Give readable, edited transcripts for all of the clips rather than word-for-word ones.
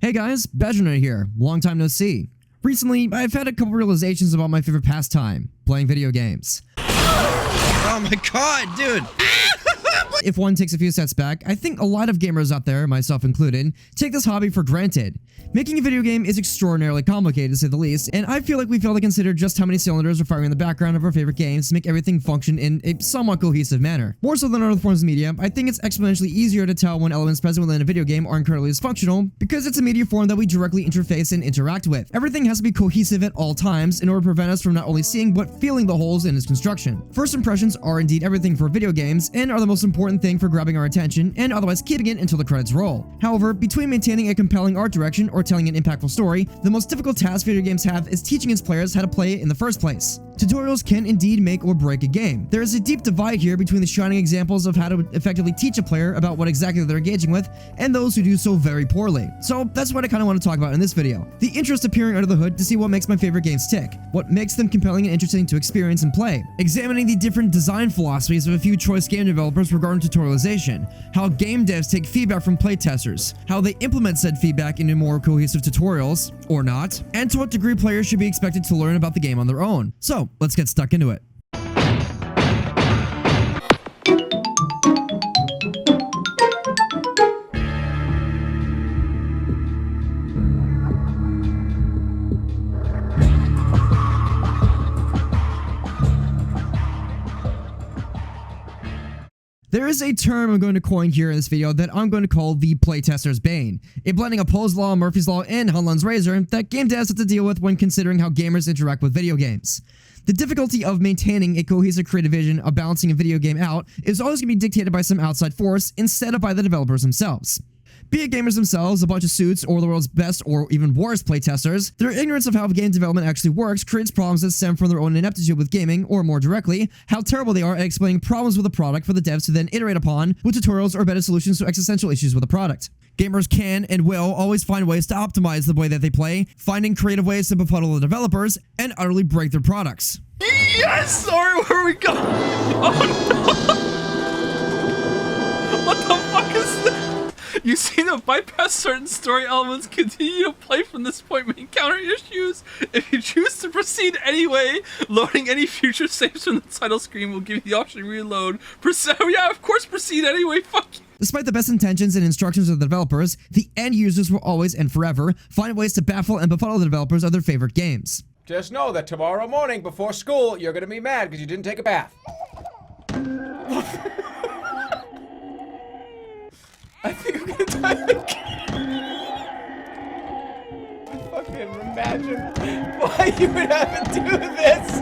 Hey guys, XBadgerKnightX here. Long time no see. Recently, I've had a couple realizations about my favorite pastime, playing video games. Oh my god, dude! If one takes a few steps back, I think a lot of gamers out there, myself included, take this hobby for granted. Making a video game is extraordinarily complicated to say the least, and I feel like we fail to consider just how many cylinders are firing in the background of our favorite games to make everything function in a somewhat cohesive manner. More so than other forms of media, I think it's exponentially easier to tell when elements present within a video game are incredibly dysfunctional because it's a media form that we directly interface and interact with. Everything has to be cohesive at all times in order to prevent us from not only seeing but feeling the holes in its construction. First impressions are indeed everything for video games and are the most important thing for grabbing our attention and otherwise keeping it until the credits roll. However, between maintaining a compelling art direction or telling an impactful story, the most difficult task video games have is teaching its players how to play it in the first place. Tutorials can indeed make or break a game. There is a deep divide here between the shining examples of how to effectively teach a player about what exactly they're engaging with and those who do so very poorly. So that's what I kind of want to talk about in this video. The interest of peering under the hood to see what makes my favorite games tick, what makes them compelling and interesting to experience and play, examining the different design philosophies of a few choice game developers regarding tutorialization, how game devs take feedback from playtesters, how they implement said feedback into more cohesive tutorials, or not, and to what degree players should be expected to learn about the game on their own. So let's get stuck into it. There is a term I'm going to coin here in this video that I'm going to call the playtester's bane, a blending of Poe's law, Murphy's law, and Hunlund's razor that game devs have to deal with when considering how gamers interact with video games. The difficulty of maintaining a cohesive creative vision of balancing a video game out is always going to be dictated by some outside force instead of by the developers themselves. Be it gamers themselves, a bunch of suits, or the world's best or even worst playtesters, their ignorance of how game development actually works creates problems that stem from their own ineptitude with gaming, or more directly, how terrible they are at explaining problems with a product for the devs to then iterate upon with tutorials or better solutions to existential issues with the product. Gamers can and will always find ways to optimize the way that they play, finding creative ways to befuddle the developers, and utterly break their products. Yes! Sorry, where are we going? Oh no! What the fuck is this? You seem to bypass certain story elements, continue to play from this point, may encounter issues. If you choose to proceed anyway, loading any future saves from the title screen will give you the option to reload. Yeah, of course, proceed anyway, fuck you. Despite the best intentions and instructions of the developers, the end users will always and forever find ways to baffle and befuddle the developers of their favorite games. Just know that tomorrow morning before school, you're gonna be mad because you didn't take a bath. I think I'm gonna die again. Fucking imagine why you would have to do this.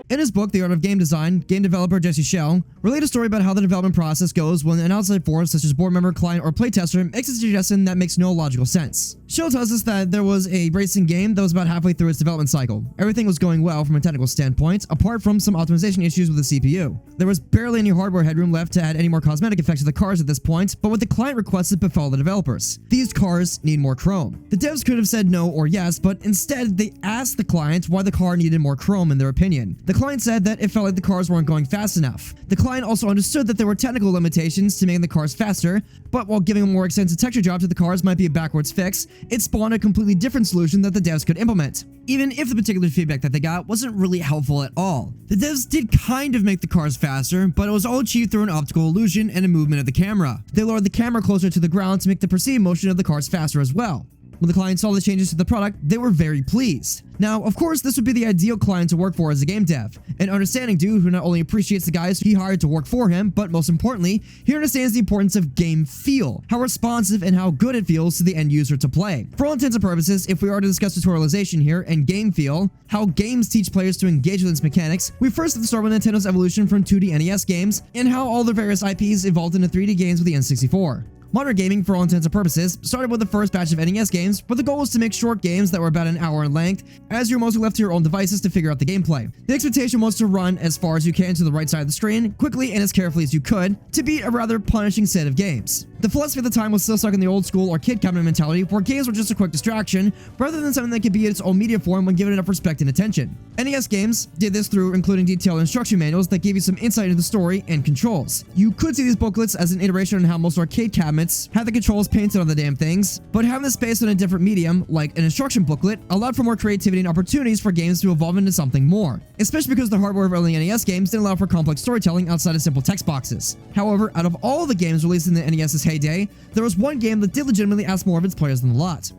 In his book, The Art of Game Design, game developer Jesse Schell related a story about how the development process goes when an outside force, such as board member, client, or playtester, makes a suggestion that makes no logical sense. Schell tells us that there was a racing game that was about halfway through its development cycle. Everything was going well from a technical standpoint, apart from some optimization issues with the CPU. There was barely any hardware headroom left to add any more cosmetic effects to the cars at this point, but what the client requested befell the developers. These cars need more chrome. The devs could have said no or yes, but instead they asked the client why the car needed more chrome in their opinion. The client said that it felt like the cars weren't going fast enough. The client also understood that there were technical limitations to making the cars faster, but while giving a more extensive texture job to the cars might be a backwards fix, it spawned a completely different solution that the devs could implement, even if the particular feedback that they got wasn't really helpful at all. The devs did kind of make the cars faster, but it was all achieved through an optical illusion and a movement of the camera. They lowered the camera closer to the ground to make the perceived motion of the cars faster as well. When the client saw the changes to the product, they were very pleased. Now, of course, this would be the ideal client to work for as a game dev. An understanding dude who not only appreciates the guys he hired to work for him, but most importantly, he understands the importance of game feel, how responsive and how good it feels to the end user to play. For all intents and purposes, if we are to discuss tutorialization here and game feel, how games teach players to engage with its mechanics, we first have to start with Nintendo's evolution from 2D NES games and how all their various IPs evolved into 3D games with the N64. Modern gaming, for all intents and purposes, started with the first batch of NES games, but the goal was to make short games that were about an hour in length, as you're mostly left to your own devices to figure out the gameplay. The expectation was to run as far as you can to the right side of the screen, quickly and as carefully as you could, to beat a rather punishing set of games. The philosophy at the time was still stuck in the old school arcade cabinet mentality, where games were just a quick distraction, rather than something that could be its own media form when given enough respect and attention. NES games did this through including detailed instruction manuals that gave you some insight into the story and controls. You could see these booklets as an iteration on how most arcade cabinets had the controls painted on the damn things, but having this based on a different medium, like an instruction booklet, allowed for more creativity and opportunities for games to evolve into something more, especially because the hardware of early NES games didn't allow for complex storytelling outside of simple text boxes. However, out of all the games released in the NES's heyday, there was one game that did legitimately ask more of its players than the lot.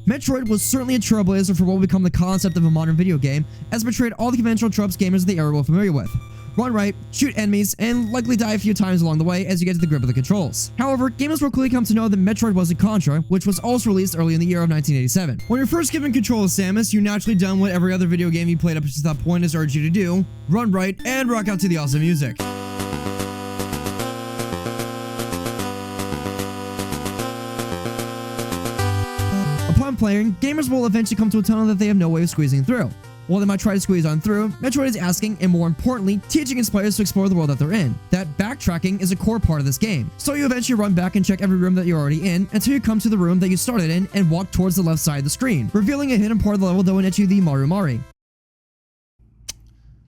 Metroid was certainly a trailblazer for what would become the concept of a modern video game, as it betrayed all the conventional tropes gamers of the era were familiar with. Run right, shoot enemies, and likely die a few times along the way as you get to the grip of the controls. However, gamers will quickly come to know that Metroid wasn't Contra, which was also released early in the year of 1987. When you're first given control of Samus, you naturally done what every other video game you played up to that point has urged you to do: run right and rock out to the awesome music. Upon playing, gamers will eventually come to a tunnel that they have no way of squeezing through. While they might try to squeeze on through, Metroid is asking, and more importantly, teaching its players to explore the world that they're in. That backtracking is a core part of this game. So you eventually run back and check every room that you're already in until you come to the room that you started in and walk towards the left side of the screen, revealing a hidden part of the level that will net you the Maru Mari.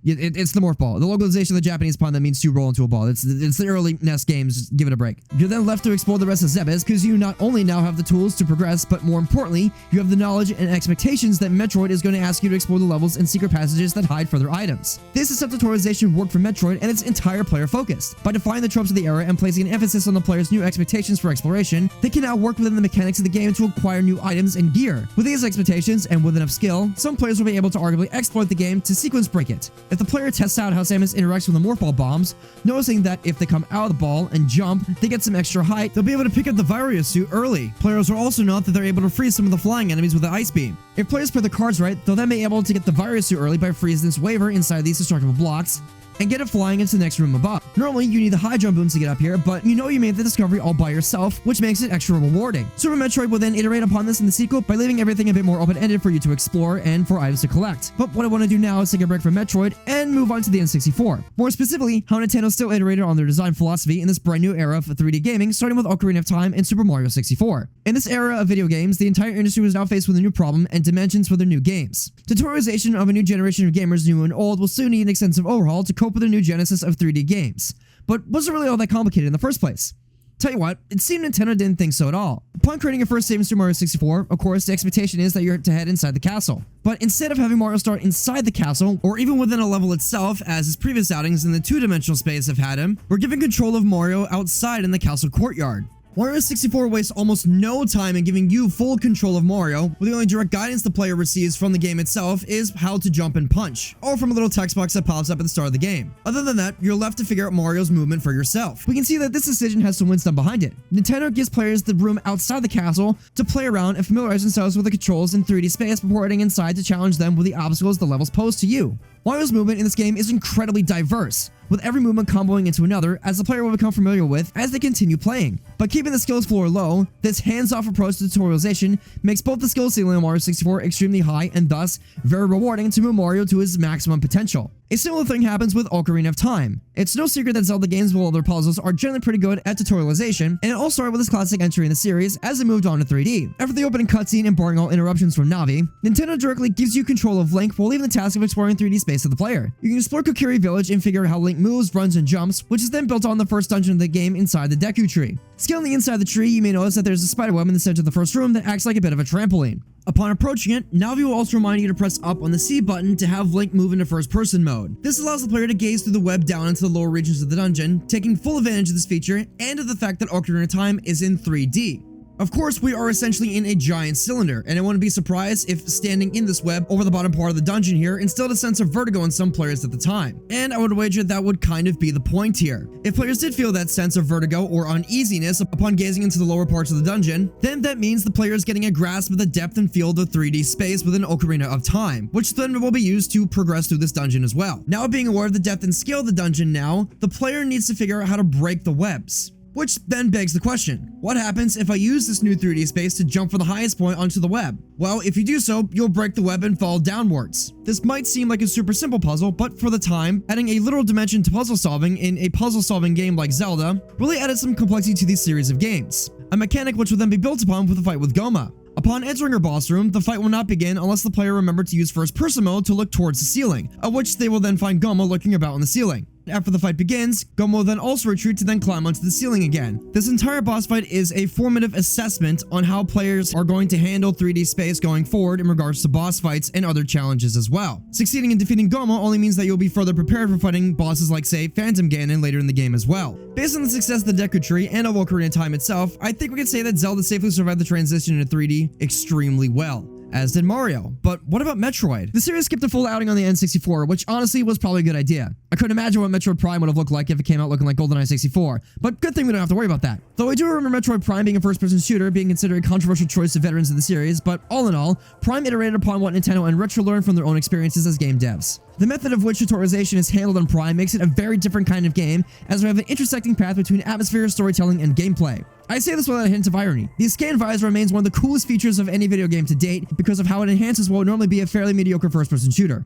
It's the morph ball. The localization of the Japanese pun that means to roll into a ball. It's the early NES games. Just give it a break. You're then left to explore the rest of Zebes because you not only now have the tools to progress, but more importantly, you have the knowledge and expectations that Metroid is going to ask you to explore the levels and secret passages that hide further items. This is tutorialization worked for Metroid, and it's entire player focused. By defining the tropes of the era and placing an emphasis on the player's new expectations for exploration, they can now work within the mechanics of the game to acquire new items and gear. With these expectations and with enough skill, some players will be able to arguably exploit the game to sequence break it. If the player tests out how Samus interacts with the morph ball bombs, noticing that if they come out of the ball and jump, they get some extra height, they'll be able to pick up the Vireo suit early. Players will also note that they're able to freeze some of the flying enemies with the ice beam. If players play the cards right, they'll then be able to get the Vireo suit early by freezing this waiver inside these destructible blocks and get it flying into the next room above. Normally, you need the high jump boons to get up here, but you know you made the discovery all by yourself, which makes it extra rewarding. Super Metroid will then iterate upon this in the sequel by leaving everything a bit more open-ended for you to explore and for items to collect. But what I want to do now is take a break from Metroid and move on to the N64. More specifically, how Nintendo still iterated on their design philosophy in this brand new era of 3D gaming, starting with Ocarina of Time and Super Mario 64. In this era of video games, the entire industry was now faced with a new problem and dimensions for their new games. Tutorialization of a new generation of gamers, new and old, will soon need an extensive overhaul to cope with the new genesis of 3D games. But was it really all that complicated in the first place? Tell you what, it seemed Nintendo didn't think so at all. Upon creating your first save in Super Mario 64, of course, the expectation is that you're to head inside the castle. But instead of having Mario start inside the castle, or even within a level itself, as his previous outings in the two-dimensional space have had him, we're given control of Mario outside in the castle courtyard. Mario 64 wastes almost no time in giving you full control of Mario, where the only direct guidance the player receives from the game itself is how to jump and punch, or from a little text box that pops up at the start of the game. Other than that, you're left to figure out Mario's movement for yourself. We can see that this decision has some wisdom behind it. Nintendo gives players the room outside the castle to play around and familiarize themselves with the controls in 3D space before heading inside to challenge them with the obstacles the levels pose to you. Mario's movement in this game is incredibly diverse, with every movement comboing into another as the player will become familiar with as they continue playing. By keeping the skills floor low, this hands-off approach to tutorialization makes both the skill ceiling of Mario 64 extremely high and thus very rewarding to move Mario to his maximum potential. A similar thing happens with Ocarina of Time. It's no secret that Zelda games with all their puzzles are generally pretty good at tutorialization, and it all started with its classic entry in the series as it moved on to 3D. After the opening cutscene and barring all interruptions from Navi, Nintendo directly gives you control of Link while leaving the task of exploring 3D space to the player. You can explore Kokiri Village and figure out how Link moves, runs, and jumps, which is then built on the first dungeon of the game inside the Deku Tree. Scaling the inside of the tree, you may notice that there's a spiderweb in the center of the first room that acts like a bit of a trampoline. Upon approaching it, Navi will also remind you to press up on the C button to have Link move into first-person mode. This allows the player to gaze through the web down into the lower regions of the dungeon, taking full advantage of this feature and of the fact that Ocarina of Time is in 3D. Of course, we are essentially in a giant cylinder, and I wouldn't be surprised if standing in this web over the bottom part of the dungeon here instilled a sense of vertigo in some players at the time. And I would wager that would kind of be the point here. If players did feel that sense of vertigo or uneasiness upon gazing into the lower parts of the dungeon, then that means the player is getting a grasp of the depth and feel of the 3D space within Ocarina of Time, which then will be used to progress through this dungeon as well. Now being aware of the depth and scale of the dungeon now, the player needs to figure out how to break the webs. Which then begs the question, what happens if I use this new 3D space to jump from the highest point onto the web? Well, if you do so, you'll break the web and fall downwards. This might seem like a super simple puzzle, but for the time, adding a literal dimension to puzzle solving in a puzzle solving game like Zelda really added some complexity to these series of games. A mechanic which will then be built upon with a fight with Goma. Upon entering her boss room, the fight will not begin unless the player remembered to use first-person mode to look towards the ceiling, of which they will then find Goma lurking about on the ceiling. After the fight begins, Goma will then also retreat to then climb onto the ceiling again. This entire boss fight is a formative assessment on how players are going to handle 3D space going forward in regards to boss fights and other challenges as well. Succeeding in defeating Goma only means that you'll be further prepared for fighting bosses like, say, Phantom Ganon later in the game as well. Based on the success of the Deku Tree and of Ocarina of Time itself, I think we can say that Zelda safely survived the transition into 3D extremely well, as did Mario. But what about Metroid? The series skipped a full outing on the N64, which honestly was probably a good idea. I couldn't imagine what Metroid Prime would have looked like if it came out looking like GoldenEye 64, but good thing we don't have to worry about that. Though I do remember Metroid Prime being a first-person shooter, being considered a controversial choice to veterans of the series, but all in all, Prime iterated upon what Nintendo and Retro learned from their own experiences as game devs. The method of which tutorialization is handled on Prime makes it a very different kind of game, as we have an intersecting path between atmosphere, storytelling, and gameplay. I say this without a hint of irony. The scan visor remains one of the coolest features of any video game to date because of how it enhances what would normally be a fairly mediocre first-person shooter.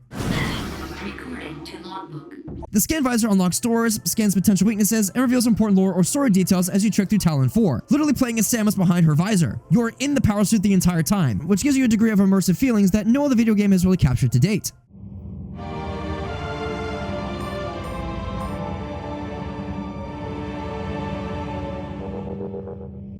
The scan visor unlocks doors, scans potential weaknesses, and reveals important lore or story details as you trek through Talon 4, literally playing as Samus behind her visor. You're in the power suit the entire time, which gives you a degree of immersive feelings that no other video game has really captured to date.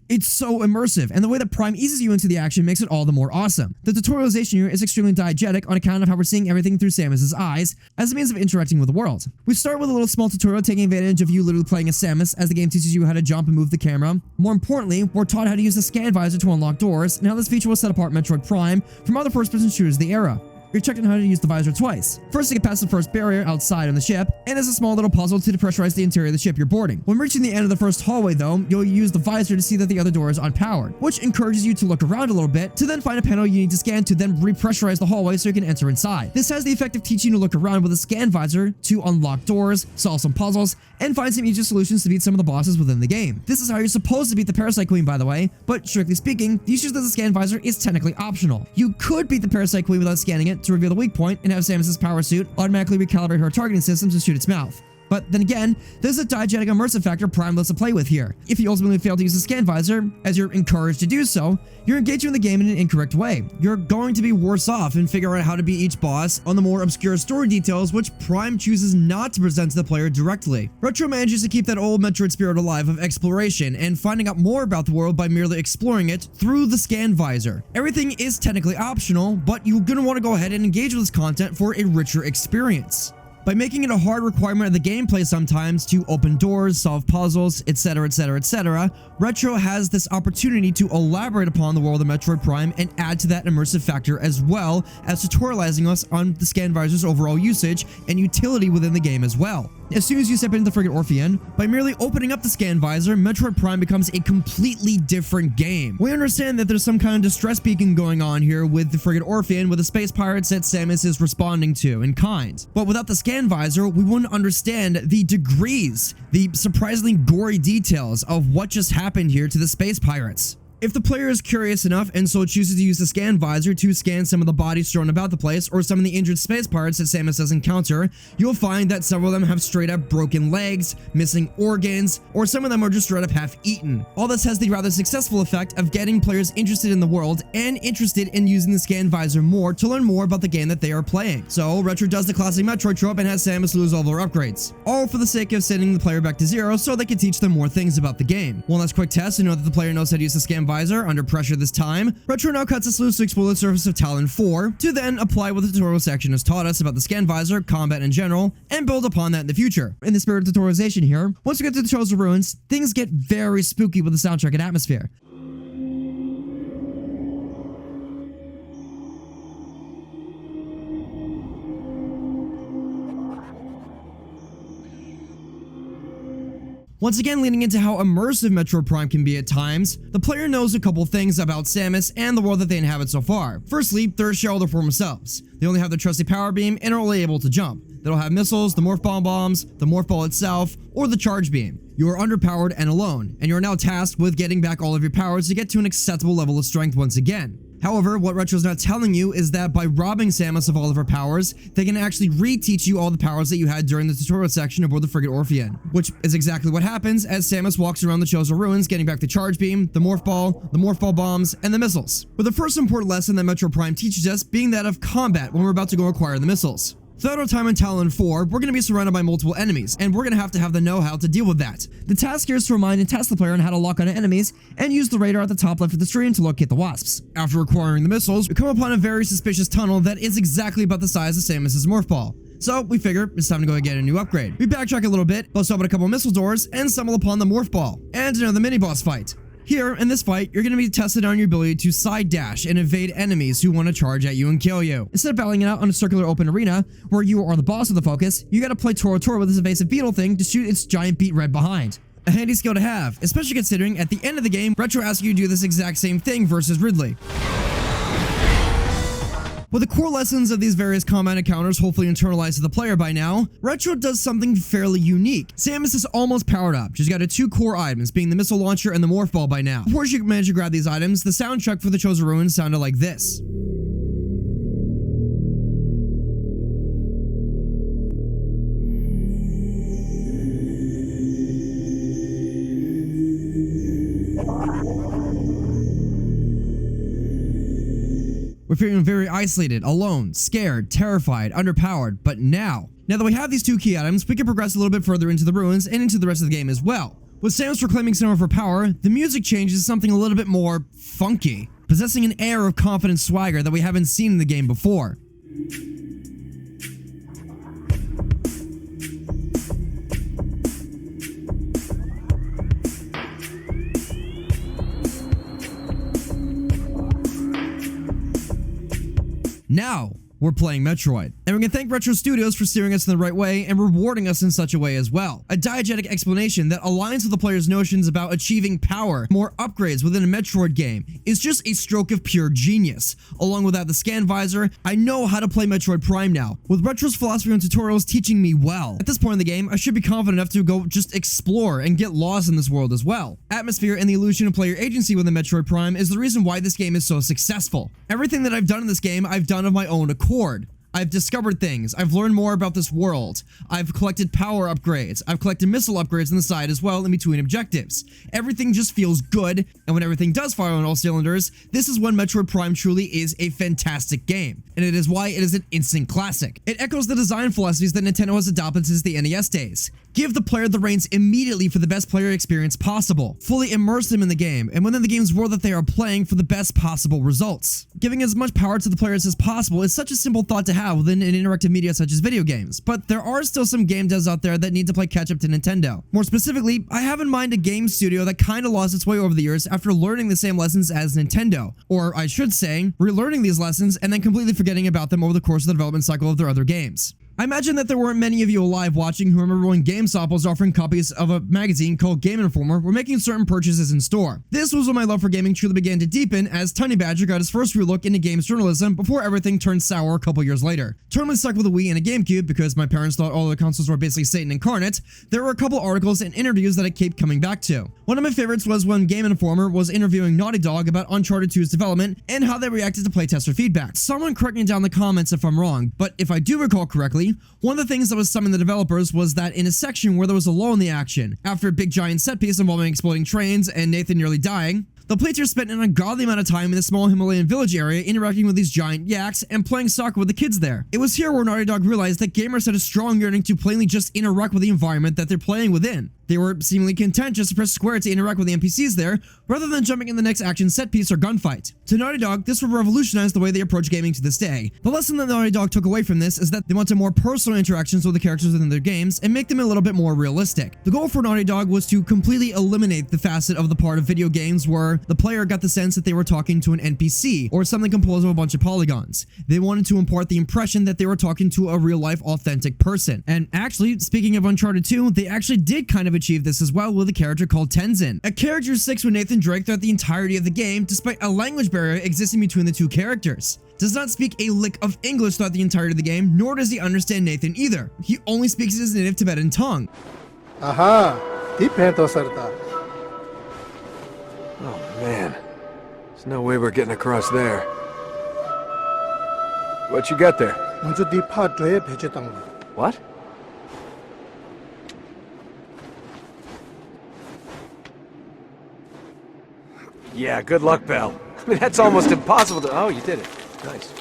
It's so immersive, and the way that Prime eases you into the action makes it all the more awesome. The tutorialization here is extremely diegetic on account of how we're seeing everything through Samus's eyes as a means of interacting with the world. We start with a little small tutorial taking advantage of you literally playing as Samus as the game teaches you how to jump and move the camera. More importantly, we're taught how to use the scan visor to unlock doors, and how this feature will set apart Metroid Prime from other first-person shooters of the era. You're checked on how to use the visor twice. First to get past the first barrier outside on the ship, and as a small little puzzle to depressurize the interior of the ship you're boarding. When reaching the end of the first hallway though, you'll use the visor to see that the other door is unpowered, which encourages you to look around a little bit to then find a panel you need to scan to then repressurize the hallway so you can enter inside. This has the effect of teaching you to look around with a scan visor to unlock doors, solve some puzzles, and find some easier solutions to beat some of the bosses within the game. This is how you're supposed to beat the Parasite Queen, by the way, but strictly speaking, the use of the scan visor is technically optional. You could beat the Parasite Queen without scanning it to reveal the weak point and have Samus's power suit automatically recalibrate her targeting systems and shoot its mouth. But then again, there's a diegetic immersive factor Prime lets to play with here. If you ultimately fail to use the scan visor, as you're encouraged to do so, you're engaging in the game in an incorrect way. You're going to be worse off and figure out how to beat each boss on the more obscure story details which Prime chooses not to present to the player directly. Retro manages to keep that old Metroid spirit alive of exploration and finding out more about the world by merely exploring it through the scan visor. Everything is technically optional, but you're going to want to go ahead and engage with this content for a richer experience. By making it a hard requirement of the gameplay sometimes to open doors, solve puzzles, etc, etc, etc, Retro has this opportunity to elaborate upon the world of Metroid Prime and add to that immersive factor as well as tutorializing us on the scan visor's overall usage and utility within the game as well. As soon as you step into the Frigate Orpheon, by merely opening up the scan visor, Metroid Prime becomes a completely different game. We understand that there's some kind of distress beacon going on here with the Frigate Orpheon with the space pirates that Samus is responding to in kind. But without the scan visor, we wouldn't understand the degrees, the surprisingly gory details of what just happened here to the space pirates. If the player is curious enough and so chooses to use the scan visor to scan some of the bodies strewn about the place or some of the injured space pirates that Samus does encounter, you'll find that several of them have straight up broken legs, missing organs, or some of them are just straight up half eaten. All this has the rather successful effect of getting players interested in the world and interested in using the scan visor more to learn more about the game that they are playing. So Retro does the classic Metroid trope and has Samus lose all of her upgrades, all for the sake of sending the player back to zero so they can teach them more things about the game. One last quick test to know that the player knows how to use the scan visor under pressure this time. Retro now cuts us loose to explore the surface of Talon 4 to then apply what the tutorial section has taught us about the scan visor, combat in general, and build upon that in the future. In the spirit of tutorialization here, once we get to the Trails of Ruins, things get very spooky with the soundtrack and atmosphere. Once again, leaning into how immersive Metroid Prime can be at times, the player knows a couple things about Samus and the world that they inhabit so far. Firstly, they're a shell of their former selves. They only have their trusty power beam and are only able to jump. They don't have missiles, the morph bomb bombs, the morph ball itself, or the charge beam. You are underpowered and alone, and you are now tasked with getting back all of your powers to get to an acceptable level of strength once again. However, what Retro's not telling you is that by robbing Samus of all of her powers, they can actually reteach you all the powers that you had during the tutorial section aboard the frigate Orpheon, which is exactly what happens as Samus walks around the Chozo Ruins getting back the Charge Beam, the Morph Ball bombs, and the missiles. With the first important lesson that Metro Prime teaches us being that of combat when we're about to go acquire the missiles. Throughout our time in Talon 4, we're going to be surrounded by multiple enemies, and we're going to have the know-how to deal with that. The task here is to remind and test the player on how to lock on enemies, and use the radar at the top left of the screen to locate the wasps. After acquiring the missiles, we come upon a very suspicious tunnel that is exactly about the size of Samus's Morph Ball. So we figure it's time to go get a new upgrade. We backtrack a little bit, bust open a couple missile doors, and stumble upon the Morph Ball, and another mini-boss fight. Here, in this fight, you're going to be tested on your ability to side dash and evade enemies who want to charge at you and kill you. Instead of battling it out on a circular open arena, where you are the boss of the focus, you gotta play Toro with this evasive beetle thing to shoot its giant beat red behind. A handy skill to have, especially considering at the end of the game, Retro asks you to do this exact same thing versus Ridley. With the core lessons of these various combat encounters hopefully internalized to the player by now, Retro does something fairly unique. Samus is almost powered up. She's got her 2 core items, being the missile launcher and the Morph Ball by now. Before she managed to grab these items, the soundtrack for the Chozo Ruins sounded like this. We're feeling very isolated, alone, scared, terrified, underpowered, but now that we have these 2 key items, we can progress a little bit further into the ruins and into the rest of the game as well. With Samus reclaiming some of her power, the music changes to something a little bit more funky, possessing an air of confident swagger that we haven't seen in the game before. Now, we're playing Metroid. And we can thank Retro Studios for steering us in the right way and rewarding us in such a way as well. A diegetic explanation that aligns with the player's notions about achieving power, more upgrades within a Metroid game, is just a stroke of pure genius. Along with that, the scan visor, I know how to play Metroid Prime now, with Retro's philosophy and tutorials teaching me well. At this point in the game, I should be confident enough to go just explore and get lost in this world as well. Atmosphere and the illusion of player agency within Metroid Prime is the reason why this game is so successful. Everything that I've done in this game, I've done of my own accord. I've discovered things, I've learned more about this world, I've collected power upgrades, I've collected missile upgrades on the side as well in between objectives. Everything just feels good, and when everything does fire on all cylinders, this is when Metroid Prime truly is a fantastic game, and it is why it is an instant classic. It echoes the design philosophies that Nintendo has adopted since the NES days. Give the player the reins immediately for the best player experience possible. Fully immerse them in the game, and within the game's world that they are playing for the best possible results. Giving as much power to the players as possible is such a simple thought to have within an interactive media such as video games, but there are still some game devs out there that need to play catch up to Nintendo. More specifically, I have in mind a game studio that kinda lost its way over the years after learning the same lessons as Nintendo, or I should say, relearning these lessons and then completely forgetting about them over the course of the development cycle of their other games. I imagine that there weren't many of you alive watching who remember when GameStop was offering copies of a magazine called Game Informer were making certain purchases in store. This was when my love for gaming truly began to deepen as Tiny Badger got his first real look into games journalism before everything turned sour a couple years later. Totally stuck with a Wii and a GameCube because my parents thought all of the consoles were basically Satan incarnate. There were a couple articles and interviews that I kept coming back to. One of my favorites was when Game Informer was interviewing Naughty Dog about Uncharted 2's development and how they reacted to playtester feedback. Someone correct me down in the comments if I'm wrong, but if I do recall correctly, one of the things that was summoning the developers was that in a section where there was a lull in the action, after a big giant set piece involving exploding trains and Nathan nearly dying, the playtesters spent an ungodly amount of time in the small Himalayan village area interacting with these giant yaks and playing soccer with the kids there. It was here where Naughty Dog realized that gamers had a strong yearning to plainly just interact with the environment that they're playing within. They were seemingly content just to press square to interact with the NPCs there, rather than jumping in the next action set piece or gunfight. To Naughty Dog, this would revolutionize the way they approach gaming to this day. The lesson that Naughty Dog took away from this is that they wanted more personal interactions with the characters within their games and make them a little bit more realistic. The goal for Naughty Dog was to completely eliminate the facet of the part of video games where the player got the sense that they were talking to an NPC or something composed of a bunch of polygons. They wanted to impart the impression that they were talking to a real-life, authentic person. And actually, speaking of Uncharted 2, they actually did kind of achieve this as well with a character called Tenzin. A character sticks with Nathan Drake throughout the entirety of the game, despite a language barrier existing between the two characters. Does not speak a lick of English throughout the entirety of the game, nor does he understand Nathan either. He only speaks his native Tibetan tongue. Aha! Oh man, there's no way we're getting across there. What you got there? What? Yeah, good luck, Belle. I mean, that's almost impossible to... Oh, you did it. Nice.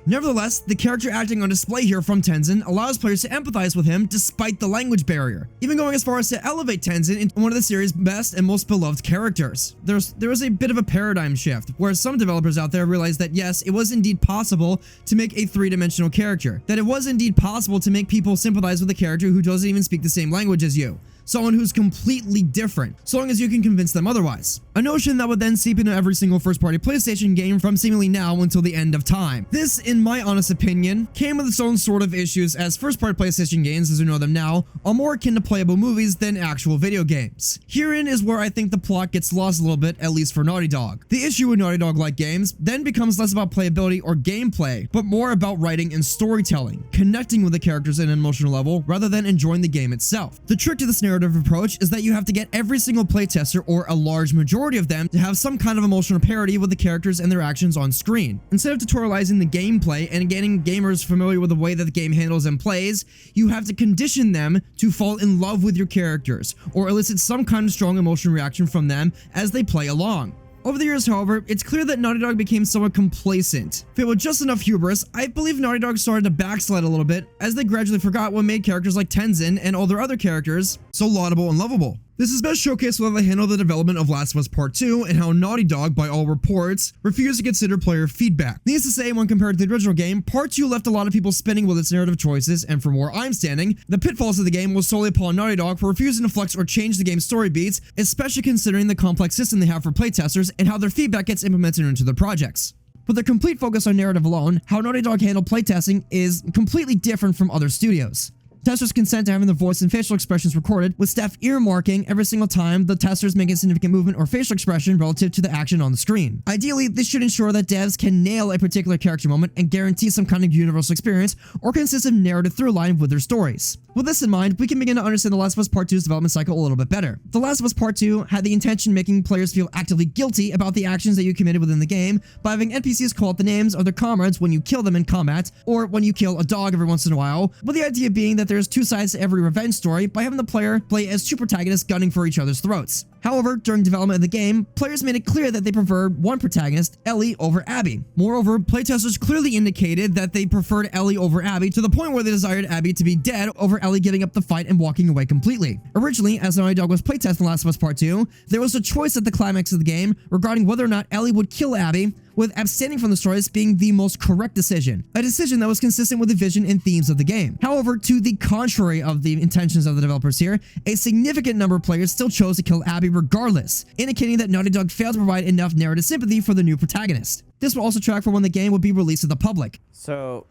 Nevertheless, the character acting on display here from Tenzin allows players to empathize with him despite the language barrier, even going as far as to elevate Tenzin into one of the series' best and most beloved characters. There was a bit of a paradigm shift, where some developers out there realized that yes, it was indeed possible to make a three-dimensional character, that it was indeed possible to make people sympathize with a character who doesn't even speak the same language as you. Someone who's completely different, so long as you can convince them otherwise. A notion that would then seep into every single first-party PlayStation game from seemingly now until the end of time. This, in my honest opinion, came with its own sort of issues, as first-party PlayStation games, as we know them now, are more akin to playable movies than actual video games. Herein is where I think the plot gets lost a little bit, at least for Naughty Dog. The issue with Naughty Dog-like games then becomes less about playability or gameplay, but more about writing and storytelling, connecting with the characters at an emotional level rather than enjoying the game itself. The trick to this narrative approach is that you have to get every single playtester, or a large majority of them, to have some kind of emotional parity with the characters and their actions on screen. Instead of tutorializing the gameplay and getting gamers familiar with the way that the game handles and plays, you have to condition them to fall in love with your characters, or elicit some kind of strong emotional reaction from them as they play along. Over the years, however, it's clear that Naughty Dog became somewhat complacent. Filled with just enough hubris, I believe Naughty Dog started to backslide a little bit as they gradually forgot what made characters like Tenzin and all their other characters so laudable and lovable. This is best showcased with how they handled the development of Last of Us Part 2 and how Naughty Dog, by all reports, refused to consider player feedback. Needless to say, when compared to the original game, Part 2 left a lot of people spinning with its narrative choices, and from where I'm standing, the pitfalls of the game was solely upon Naughty Dog for refusing to flex or change the game's story beats, especially considering the complex system they have for playtesters and how their feedback gets implemented into their projects. With their complete focus on narrative alone, how Naughty Dog handled playtesting is completely different from other studios. Testers consent to having their voice and facial expressions recorded, with staff earmarking every single time the testers make a significant movement or facial expression relative to the action on the screen. Ideally, this should ensure that devs can nail a particular character moment and guarantee some kind of universal experience or consistent narrative through line with their stories. With this in mind, we can begin to understand The Last of Us Part 2's development cycle a little bit better. The Last of Us Part 2 had the intention of making players feel actively guilty about the actions that you committed within the game by having NPCs call out the names of their comrades when you kill them in combat, or when you kill a dog every once in a while, with the idea being that there's two sides to every revenge story by having the player play as two protagonists gunning for each other's throats. However, during development of the game, players made it clear that they preferred one protagonist, Ellie, over Abby. Moreover, playtesters clearly indicated that they preferred Ellie over Abby to the point where they desired Abby to be dead over Ellie getting up the fight and walking away completely. Originally, as Naughty Dog was playtesting Last of Us Part 2, there was a choice at the climax of the game regarding whether or not Ellie would kill Abby, with abstaining from the stories being the most correct decision, a decision that was consistent with the vision and themes of the game. However, to the contrary of the intentions of the developers here, a significant number of players still chose to kill Abby regardless, indicating that Naughty Dog failed to provide enough narrative sympathy for the new protagonist. This will also track for when the game would be released to the public. So,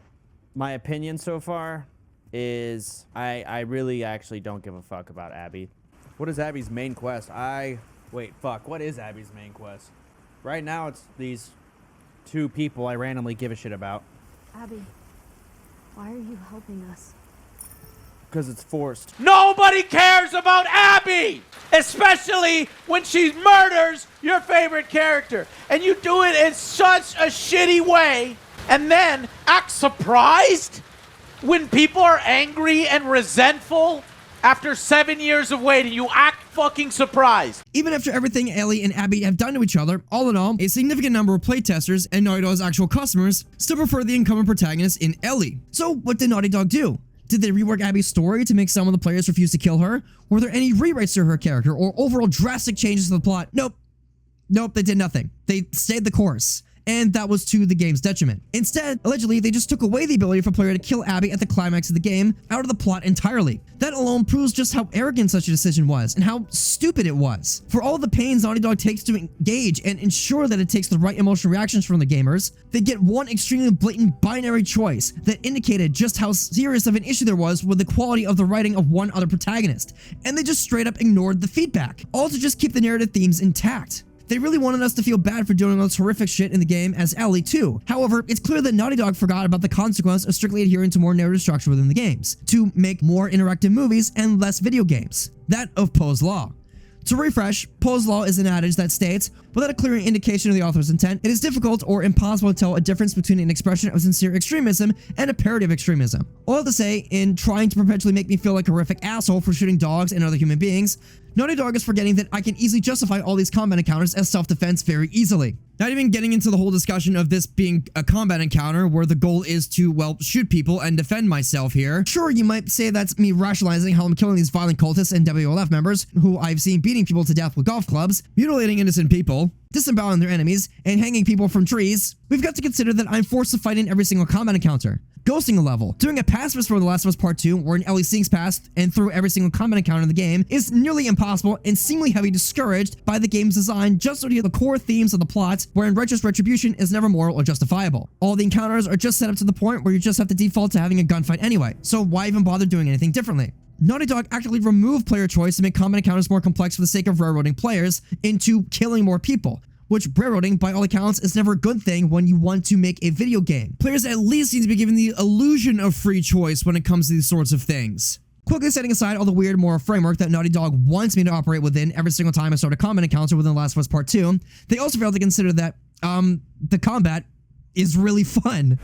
my opinion so far is I really actually don't give a fuck about Abby. What is Abby's main quest? Wait, fuck. What is Abby's main quest? Right now, it's these two people I randomly give a shit about. Abby, why are you helping us? Because it's forced. Nobody cares about Abby! Especially when she murders your favorite character. And you do it in such a shitty way, and then act surprised when people are angry and resentful after 7 years of waiting. You act fucking surprised. Even after everything Ellie and Abby have done to each other, all in all, a significant number of playtesters and Naughty Dog's actual customers still prefer the incumbent protagonist in Ellie. So what did Naughty Dog do? Did they rework Abby's story to make some of the players refuse to kill her? Were there any rewrites to her character or overall drastic changes to the plot? Nope. Nope, they did nothing. They stayed the course. And that was to the game's detriment. Instead, allegedly, they just took away the ability for a player to kill Abby at the climax of the game out of the plot entirely. That alone proves just how arrogant such a decision was and how stupid it was. For all the pains Naughty Dog takes to engage and ensure that it takes the right emotional reactions from the gamers, they get one extremely blatant binary choice that indicated just how serious of an issue there was with the quality of the writing of one other protagonist, and they just straight up ignored the feedback, all to just keep the narrative themes intact. They really wanted us to feel bad for doing all this horrific shit in the game as Ellie too. However, it's clear that Naughty Dog forgot about the consequence of strictly adhering to more narrative structure within the games, to make more interactive movies and less video games. That of Poe's Law. To refresh, Poe's law is an adage that states, without a clear indication of the author's intent, it is difficult or impossible to tell a difference between an expression of sincere extremism and a parody of extremism. All to say, in trying to perpetually make me feel like a horrific asshole for shooting dogs and other human beings, Naughty Dog is forgetting that I can easily justify all these combat encounters as self-defense very easily. Not even getting into the whole discussion of this being a combat encounter where the goal is to, well, shoot people and defend myself here. Sure, you might say that's me rationalizing how I'm killing these violent cultists and WLF members, who I've seen beating people to death with golf clubs, mutilating innocent people, disemboweling their enemies, and hanging people from trees. We've got to consider that I'm forced to fight in every single combat encounter. Ghosting a level, doing a pacifist for The Last of Us Part 2, where an Ellie sinks past and through every single combat encounter in the game, is nearly impossible and seemingly heavily discouraged by the game's design just so to hear the core themes of the plot, wherein righteous retribution is never moral or justifiable. All the encounters are just set up to the point where you just have to default to having a gunfight anyway, so why even bother doing anything differently? Naughty Dog actively removed player choice to make combat encounters more complex for the sake of railroading players into killing more people, which railroading, by all accounts, is never a good thing when you want to make a video game. Players at least need to be given the illusion of free choice when it comes to these sorts of things. Quickly setting aside all the weird moral framework that Naughty Dog wants me to operate within every single time I start a combat encounter within The Last of Us Part 2, they also failed to consider that, the combat is really fun.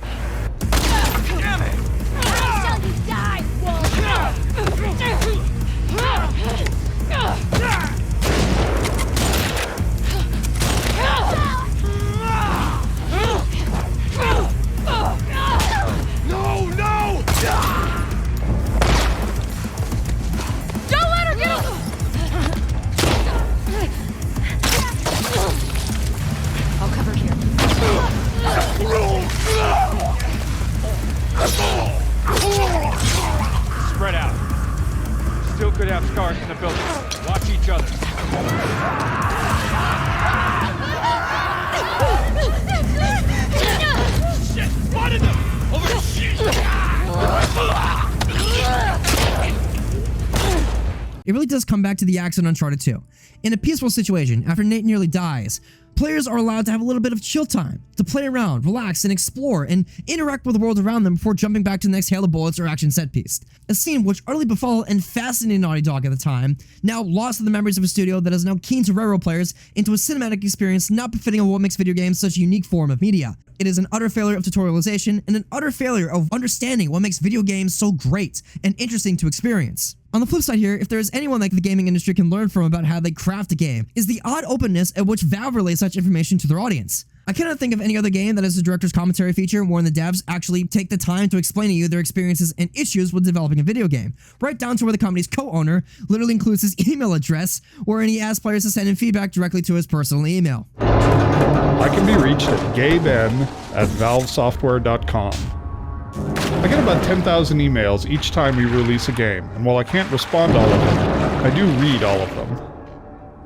Spread out. Still could have scars in the building. Watch each other. Shit! Spotted them! Over shit! It really does come back to the Yaks in Uncharted 2. In a peaceful situation, after Nate nearly dies, players are allowed to have a little bit of chill time, to play around, relax, and explore, and interact with the world around them before jumping back to the next hail of bullets or action set piece. A scene which utterly befouled and fascinated Naughty Dog at the time, now lost to the memories of a studio that is now keen to railroad players into a cinematic experience not befitting of what makes video games such a unique form of media. It is an utter failure of tutorialization and an utter failure of understanding what makes video games so great and interesting to experience. On the flip side here, if there is anyone that the gaming industry can learn from about how they craft a game, is the odd openness at which Valve relays such information to their audience. I cannot think of any other game that has a director's commentary feature wherein the devs actually take the time to explain to you their experiences and issues with developing a video game, right down to where the company's co-owner literally includes his email address, wherein he asks players to send in feedback directly to his personal email. I can be reached at gayben@valvesoftware.com. I get about 10,000 emails each time we release a game, and while I can't respond to all of them, I do read all of them.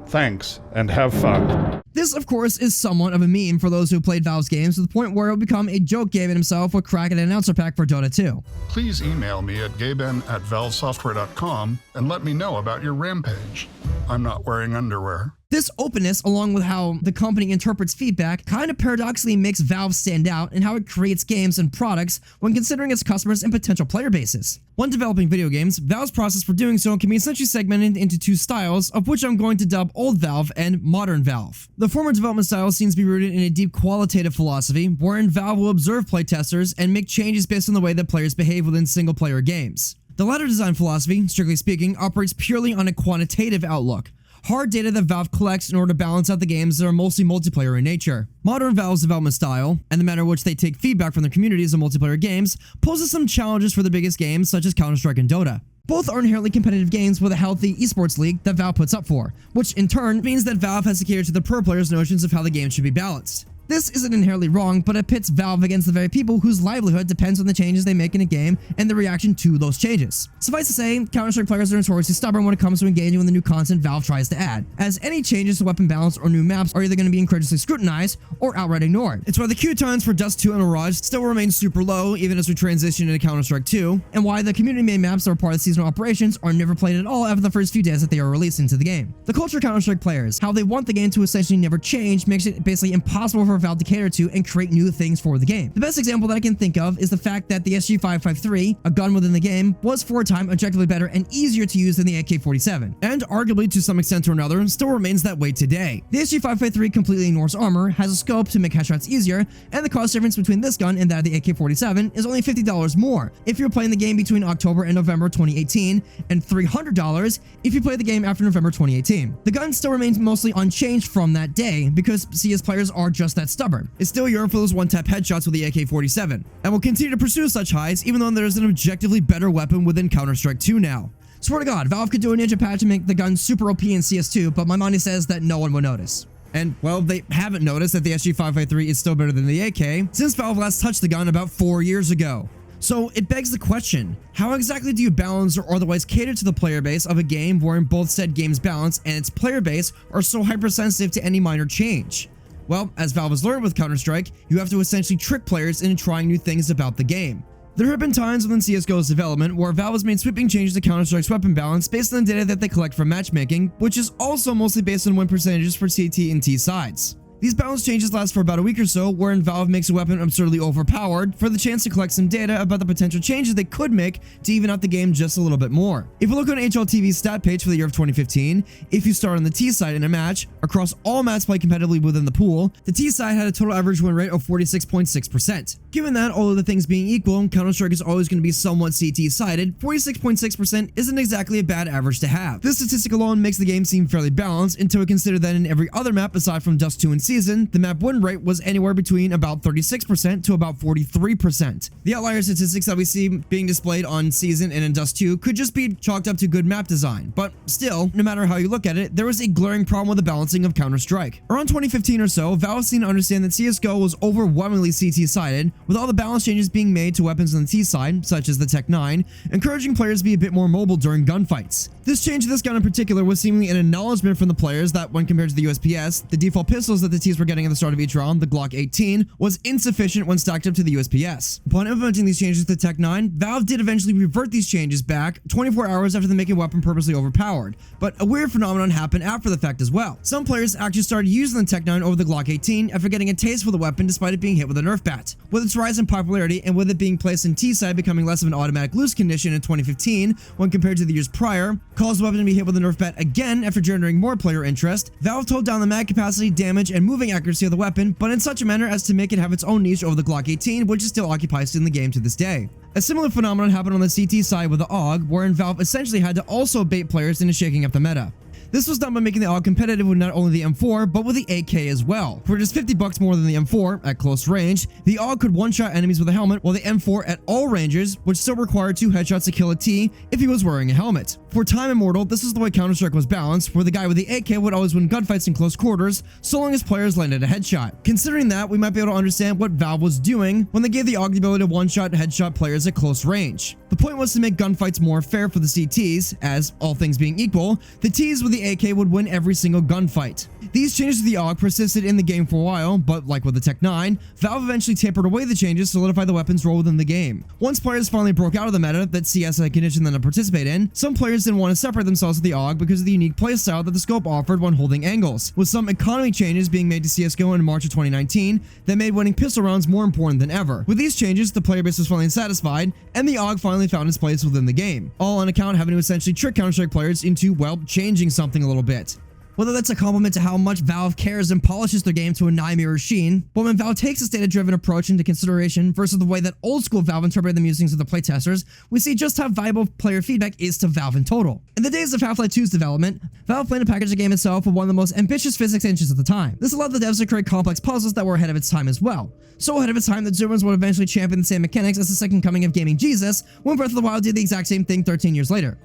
Thanks, and have fun. This, of course, is somewhat of a meme for those who played Valve's games, to the point where it will become a joke game in himself with cracking an announcer pack for Dota 2. Please email me at gayben@valvesoftware.com and let me know about your rampage. I'm not wearing underwear. This openness, along with how the company interprets feedback, kind of paradoxically makes Valve stand out in how it creates games and products when considering its customers and potential player bases. When developing video games, Valve's process for doing so can be essentially segmented into two styles, of which I'm going to dub Old Valve and Modern Valve. The former development style seems to be rooted in a deep qualitative philosophy, wherein Valve will observe playtesters and make changes based on the way that players behave within single-player games. The latter design philosophy, strictly speaking, operates purely on a quantitative outlook, hard data that Valve collects in order to balance out the games that are mostly multiplayer in nature. Modern Valve's development style, and the manner in which they take feedback from their communities of multiplayer games, poses some challenges for the biggest games such as Counter-Strike and Dota. Both are inherently competitive games with a healthy esports league that Valve puts up for, which in turn means that Valve has to cater to the pro players' notions of how the game should be balanced. This isn't inherently wrong, but it pits Valve against the very people whose livelihood depends on the changes they make in a game and the reaction to those changes. Suffice to say, Counter-Strike players are notoriously stubborn when it comes to engaging with the new content Valve tries to add, as any changes to weapon balance or new maps are either going to be incredulously scrutinized or outright ignored. It's why the queue times for Dust 2 and Mirage still remain super low even as we transition into Counter-Strike 2, and why the community-made maps that are part of seasonal operations are never played at all after the first few days that they are released into the game. The culture of Counter-Strike players, how they want the game to essentially never change, makes it basically impossible for for Valve to cater to and create new things for the game. The best example that I can think of is the fact that the SG-553, a gun within the game, was for a time objectively better and easier to use than the AK-47, and arguably to some extent or another still remains that way today. The SG-553 completely ignores armor, has a scope to make headshots easier, and the cost difference between this gun and that of the AK-47 is only $50 more if you're playing the game between October and November 2018, and $300 if you play the game after November 2018. The gun still remains mostly unchanged from that day because CS players are just that stubborn. It's still yearn for those one-tap headshots with the AK-47, and will continue to pursue such highs even though there's an objectively better weapon within Counter-Strike 2 now. Swear to God, Valve could do a ninja patch to make the gun super OP in CS2, but my money says that no one will notice. And, well, they haven't noticed that the SG-553 is still better than the AK since Valve last touched the gun about 4 years ago. So it begs the question, how exactly do you balance or otherwise cater to the player base of a game wherein both said game's balance and its player base are so hypersensitive to any minor change? Well, as Valve has learned with Counter-Strike, you have to essentially trick players into trying new things about the game. There have been times within CSGO's development where Valve has made sweeping changes to Counter-Strike's weapon balance based on the data that they collect from matchmaking, which is also mostly based on win percentages for CT and T sides. These balance changes last for about a week or so, wherein Valve makes a weapon absurdly overpowered for the chance to collect some data about the potential changes they could make to even out the game just a little bit more. If you look on HLTV's stat page for the year of 2015, if you start on the T side in a match, across all maps played competitively within the pool, the T side had a total average win rate of 46.6%. Given that, all of the things being equal, Counter-Strike is always going to be somewhat CT-sided, 46.6% isn't exactly a bad average to have. This statistic alone makes the game seem fairly balanced until we consider that in every other map aside from Dust 2 and Season, the map win rate was anywhere between about 36% to about 43%. The outlier statistics that we see being displayed on Season and in Dust 2 could just be chalked up to good map design, but still, no matter how you look at it, there was a glaring problem with the balancing of Counter-Strike. Around 2015 or so, Valve seemed to understand that CSGO was overwhelmingly CT-sided, with all the balance changes being made to weapons on the T side, such as the Tech 9, encouraging players to be a bit more mobile during gunfights. This change to this gun in particular was seemingly an acknowledgement from the players that when compared to the USPS, the default pistols that the Ts were getting at the start of each round, the Glock 18, was insufficient when stacked up to the USPS. Upon implementing these changes to the Tech 9, Valve did eventually revert these changes back 24 hours after them making a weapon purposely overpowered, but a weird phenomenon happened after the fact as well. Some players actually started using the Tech 9 over the Glock 18 after getting a taste for the weapon despite it being hit with a Nerf bat. With its rise in popularity and with it being placed in T-side becoming less of an automatic loose condition in 2015 when compared to the years prior, caused the weapon to be hit with a Nerf bat again after generating more player interest, Valve toned down the mag capacity, damage, and moving accuracy of the weapon, but in such a manner as to make it have its own niche over the Glock 18, which is still occupied in the game to this day. A similar phenomenon happened on the CT side with the AUG, wherein Valve essentially had to also bait players into shaking up the meta. This was done by making the AUG competitive with not only the M4, but with the AK as well. For just $50 more than the M4 at close range, the AUG could one-shot enemies with a helmet, while the M4 at all ranges would still require 2 headshots to kill a T if he was wearing a helmet. For Time Immortal, this is the way Counter-Strike was balanced, where the guy with the AK would always win gunfights in close quarters, so long as players landed a headshot. Considering that, we might be able to understand what Valve was doing when they gave the AUG the ability to one-shot headshot players at close range. The point was to make gunfights more fair for the CTs, as, all things being equal, the Ts with the AK would win every single gunfight. These changes to the AUG persisted in the game for a while, but like with the Tech 9, Valve eventually tapered away the changes to solidify the weapon's role within the game. Once players finally broke out of the meta that CS had conditioned them to participate in, some players didn't want to separate themselves with the AUG because of the unique playstyle that the scope offered when holding angles, with some economy changes being made to CSGO in March of 2019 that made winning pistol rounds more important than ever. With these changes, the player base was finally satisfied, and the AUG finally found its place within the game, all on account of having to essentially trick Counter-Strike players into, well, changing something a little bit. Whether that's a compliment to how much Valve cares and polishes their game to a nigh-mirror sheen, but when Valve takes a data-driven approach into consideration versus the way that old-school Valve interpreted the musings of the playtesters, we see just how valuable player feedback is to Valve in total. In the days of Half-Life 2's development, Valve planned to package the game itself with one of the most ambitious physics engines at the time. This allowed the devs to create complex puzzles that were ahead of its time as well. So ahead of its time that Zoomer's would eventually champion the same mechanics as the second coming of gaming Jesus, when Breath of the Wild did the exact same thing 13 years later.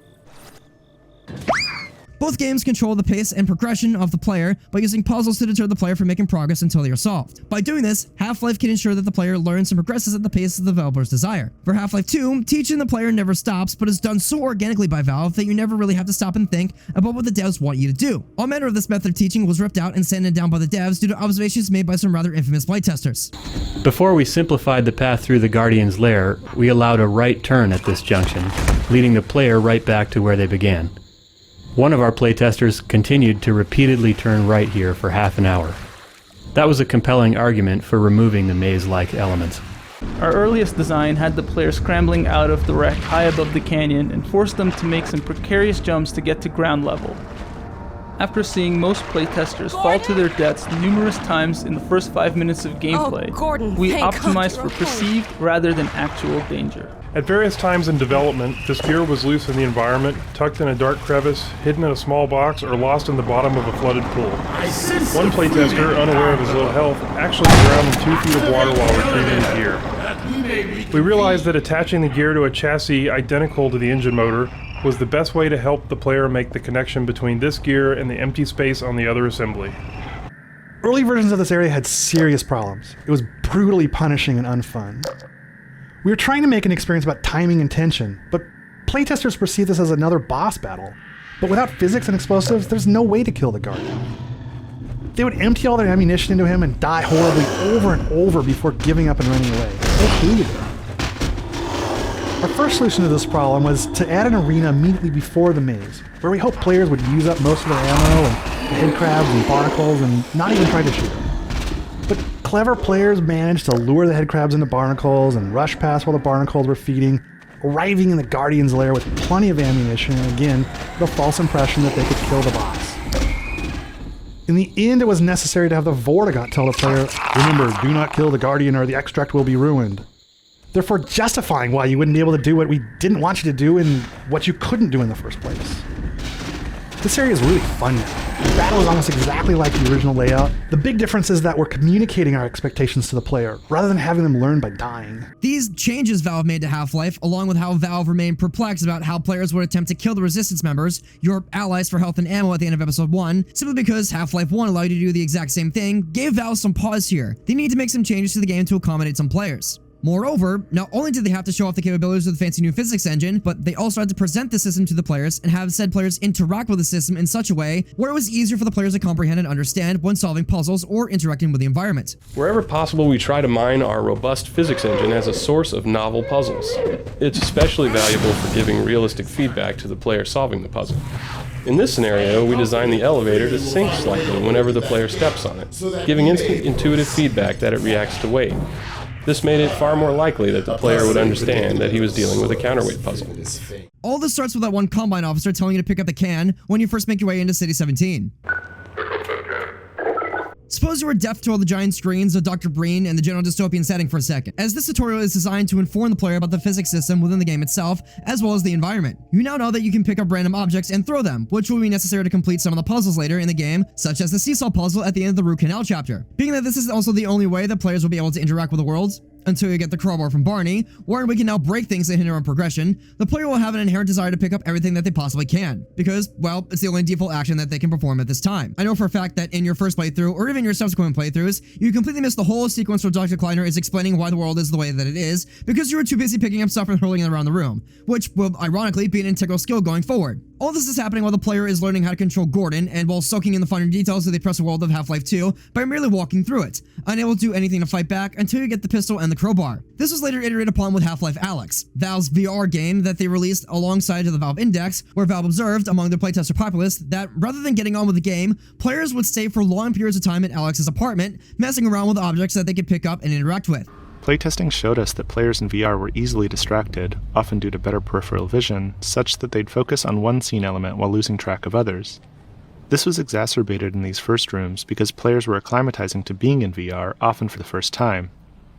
Both games control the pace and progression of the player by using puzzles to deter the player from making progress until they are solved. By doing this, Half-Life can ensure that the player learns and progresses at the pace the developers desire. For Half-Life 2, teaching the player never stops, but is done so organically by Valve that you never really have to stop and think about what the devs want you to do. All manner of this method of teaching was ripped out and sanded down by the devs due to observations made by some rather infamous playtesters. Before we simplified the path through the Guardian's lair, we allowed a right turn at this junction, leading the player right back to where they began. One of our playtesters continued to repeatedly turn right here for half an hour. That was a compelling argument for removing the maze-like elements. Our earliest design had the player scrambling out of the wreck high above the canyon and forced them to make some precarious jumps to get to ground level. After seeing most playtesters fall to their deaths numerous times in the first 5 minutes of gameplay, we optimized for perceived rather than actual danger. At various times in development, this gear was loose in the environment, tucked in a dark crevice, hidden in a small box, or lost in the bottom of a flooded pool. One playtester, unaware of his low health, actually drowned in 2 feet of water while retrieving the gear. We realized that attaching the gear to a chassis identical to the engine motor was the best way to help the player make the connection between this gear and the empty space on the other assembly. Early versions of this area had serious problems. It was brutally punishing and unfun. We were trying to make an experience about timing and tension, but playtesters perceive this as another boss battle. But without physics and explosives, there's no way to kill the Guardian. They would empty all their ammunition into him and die horribly over and over before giving up and running away. They hated it. Our first solution to this problem was to add an arena immediately before the maze, where we hoped players would use up most of their ammo and the head crabs and barnacles and not even try to shoot them. But clever players managed to lure the head crabs into barnacles and rush past while the barnacles were feeding, arriving in the Guardian's lair with plenty of ammunition and again, the false impression that they could kill the boss. In the end, it was necessary to have the Vortigaunt tell the player, "Remember, do not kill the Guardian or the extract will be ruined." Therefore justifying why you wouldn't be able to do what we didn't want you to do and what you couldn't do in the first place. This area is really fun now. The battle is almost exactly like the original layout. The big difference is that we're communicating our expectations to the player, rather than having them learn by dying. These changes Valve made to Half-Life, along with how Valve remained perplexed about how players would attempt to kill the Resistance members, your allies for health and ammo at the end of Episode 1, simply because Half-Life 1 allowed you to do the exact same thing, gave Valve some pause here. They need to make some changes to the game to accommodate some players. Moreover, not only did they have to show off the capabilities of the fancy new physics engine, but they also had to present the system to the players and have said players interact with the system in such a way where it was easier for the players to comprehend and understand when solving puzzles or interacting with the environment. Wherever possible, we try to mine our robust physics engine as a source of novel puzzles. It's especially valuable for giving realistic feedback to the player solving the puzzle. In this scenario, we designed the elevator to sink slightly whenever the player steps on it, giving instant intuitive feedback that it reacts to weight. This made it far more likely that the player would understand that he was dealing with a counterweight puzzle. All this starts with that one Combine officer telling you to pick up the can when you first make your way into City 17. Suppose you were deaf to all the giant screens of Dr. Breen and the general dystopian setting for a second, as this tutorial is designed to inform the player about the physics system within the game itself, as well as the environment. You now know that you can pick up random objects and throw them, which will be necessary to complete some of the puzzles later in the game, such as the seesaw puzzle at the end of the Root Canal chapter. Being that this is also the only way that players will be able to interact with the world, until you get the crowbar from Barney, where we can now break things that hinder on progression, the player will have an inherent desire to pick up everything that they possibly can, because, well, it's the only default action that they can perform at this time. I know for a fact that in your first playthrough, or even your subsequent playthroughs, you completely miss the whole sequence where Dr. Kleiner is explaining why the world is the way that it is, because you were too busy picking up stuff and hurling it around the room, which will ironically be an integral skill going forward. All this is happening while the player is learning how to control Gordon, and while soaking in the finer details of the oppressive world of Half-Life 2 by merely walking through it, unable to do anything to fight back until you get the pistol and the crowbar. This was later iterated upon with Half-Life Alyx, Valve's VR game that they released alongside of the Valve Index, where Valve observed among their playtester populace that rather than getting on with the game, players would stay for long periods of time in Alex's apartment, messing around with objects that they could pick up and interact with. Playtesting showed us that players in VR were easily distracted, often due to better peripheral vision, such that they'd focus on one scene element while losing track of others. This was exacerbated in these first rooms because players were acclimatizing to being in VR, often for the first time.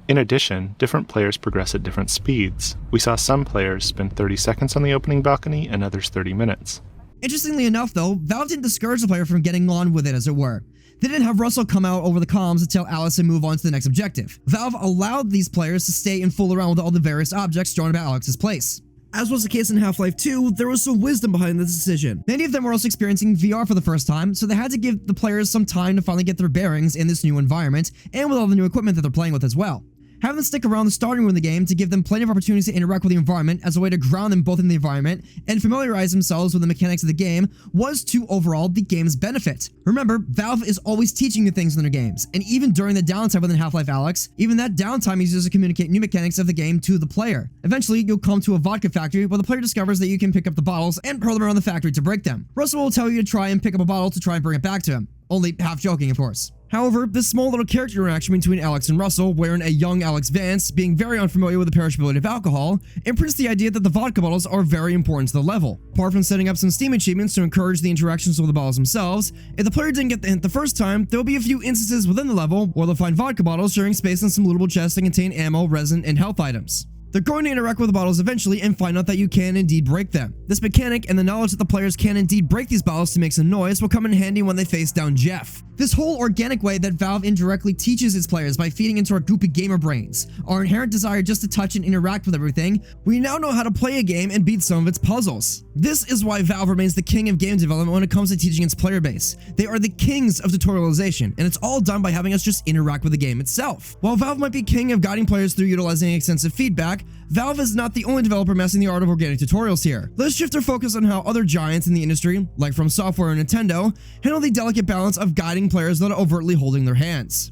In addition, different players progress at different speeds. We saw some players spend 30 seconds on the opening balcony and others 30 minutes. Interestingly enough though, Valve didn't discourage the player from getting on with it, as it were. They didn't have Russell come out over the comms to tell Alice to move on to the next objective. Valve allowed these players to stay and fool around with all the various objects thrown about Alex's place. As was the case in Half-Life 2, there was some wisdom behind this decision. Many of them were also experiencing VR for the first time, so they had to give the players some time to finally get their bearings in this new environment, and with all the new equipment that they're playing with as well. Having them stick around the starting room of the game to give them plenty of opportunities to interact with the environment as a way to ground them both in the environment and familiarize themselves with the mechanics of the game was to overall the game's benefit. Remember, Valve is always teaching new things in their games, and even during the downtime within Half-Life Alyx, even that downtime is used to communicate new mechanics of the game to the player. Eventually, you'll come to a vodka factory where the player discovers that you can pick up the bottles and hurl them around the factory to break them. Russell will tell you to try and pick up a bottle to try and bring it back to him. Only half joking, of course. However, this small little character interaction between Alex and Russell, wherein a young Alex Vance, being very unfamiliar with the perishability of alcohol, imprints the idea that the vodka bottles are very important to the level. Apart from setting up some Steam achievements to encourage the interactions with the bottles themselves, if the player didn't get the hint the first time, there will be a few instances within the level where they'll find vodka bottles sharing space in some lootable chests that contain ammo, resin, and health items. They're going to interact with the bottles eventually and find out that you can indeed break them. This mechanic and the knowledge that the players can indeed break these bottles to make some noise will come in handy when they face down Jeff. This whole organic way that Valve indirectly teaches its players by feeding into our goopy gamer brains, our inherent desire just to touch and interact with everything, we now know how to play a game and beat some of its puzzles. This is why Valve remains the king of game development when it comes to teaching its player base. They are the kings of tutorialization, and it's all done by having us just interact with the game itself. While Valve might be king of guiding players through utilizing extensive feedback, Valve is not the only developer mastering the art of organic tutorials here. Let's shift our focus on how other giants in the industry, like FromSoftware and Nintendo, handle the delicate balance of guiding players without overtly holding their hands.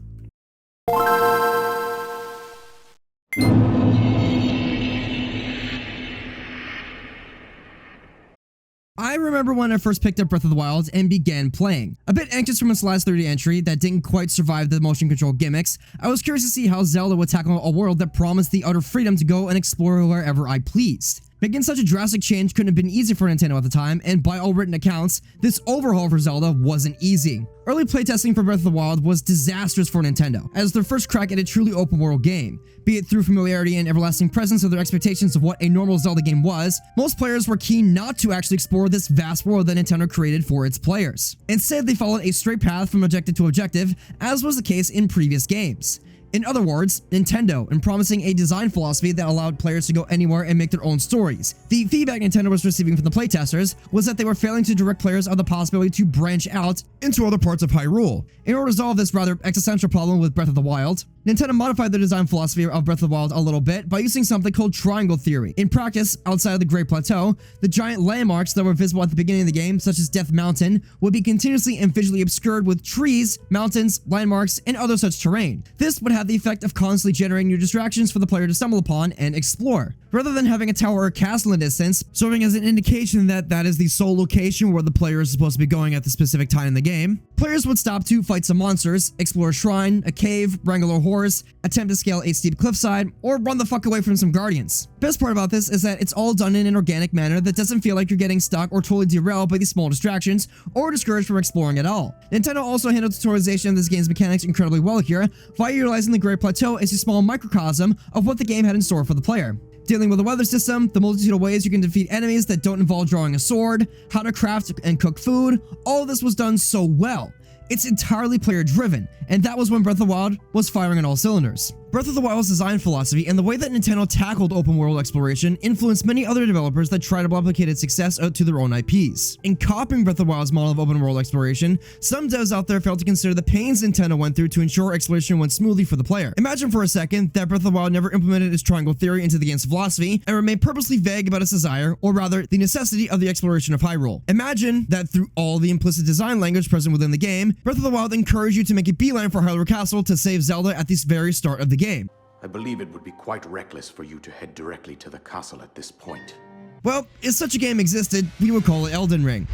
I remember when I first picked up Breath of the Wild and began playing. A bit anxious from its last 30 entry that didn't quite survive the motion control gimmicks, I was curious to see how Zelda would tackle a world that promised the utter freedom to go and explore wherever I pleased. Making such a drastic change couldn't have been easy for Nintendo at the time, and by all written accounts, this overhaul for Zelda wasn't easy. Early playtesting for Breath of the Wild was disastrous for Nintendo, as their first crack at a truly open-world game. Be it through familiarity and everlasting presence of their expectations of what a normal Zelda game was, most players were keen not to actually explore this vast world that Nintendo created for its players. Instead, they followed a straight path from objective to objective, as was the case in previous games. In other words, Nintendo, in promising a design philosophy that allowed players to go anywhere and make their own stories. The feedback Nintendo was receiving from the playtesters was that they were failing to direct players of the possibility to branch out into other parts of Hyrule. In order to resolve this rather existential problem with Breath of the Wild, Nintendo modified the design philosophy of Breath of the Wild a little bit by using something called triangle theory. In practice, outside of the Great Plateau, the giant landmarks that were visible at the beginning of the game, such as Death Mountain, would be continuously and visually obscured with trees, mountains, landmarks, and other such terrain. This would have the effect of constantly generating new distractions for the player to stumble upon and explore. Rather than having a tower or castle in the distance, serving as an indication that that is the sole location where the player is supposed to be going at the specific time in the game, players would stop to fight some monsters, explore a shrine, a cave, wrangle a horse, attempt to scale a steep cliffside, or run the fuck away from some guardians. Best part about this is that it's all done in an organic manner that doesn't feel like you're getting stuck or totally derailed by these small distractions or discouraged from exploring at all. Nintendo also handled tutorialization of this game's mechanics incredibly well here, via utilizing the Great Plateau as a small microcosm of what the game had in store for the player. Dealing with the weather system, the multitude of ways you can defeat enemies that don't involve drawing a sword, how to craft and cook food, all of this was done so well. It's entirely player-driven, and that was when Breath of the Wild was firing on all cylinders. Breath of the Wild's design philosophy and the way that Nintendo tackled open-world exploration influenced many other developers that tried to replicate its success out to their own IPs. In copying Breath of the Wild's model of open-world exploration, some devs out there failed to consider the pains Nintendo went through to ensure exploration went smoothly for the player. Imagine for a second that Breath of the Wild never implemented its triangle theory into the game's philosophy and remained purposely vague about its desire, or rather, the necessity of the exploration of Hyrule. Imagine that through all the implicit design language present within the game, Breath of the Wild encouraged you to make a beeline for Hyrule Castle to save Zelda at the very start of the game. I believe it would be quite reckless for you to head directly to the castle at this point. Well, if such a game existed, we would call it Elden Ring.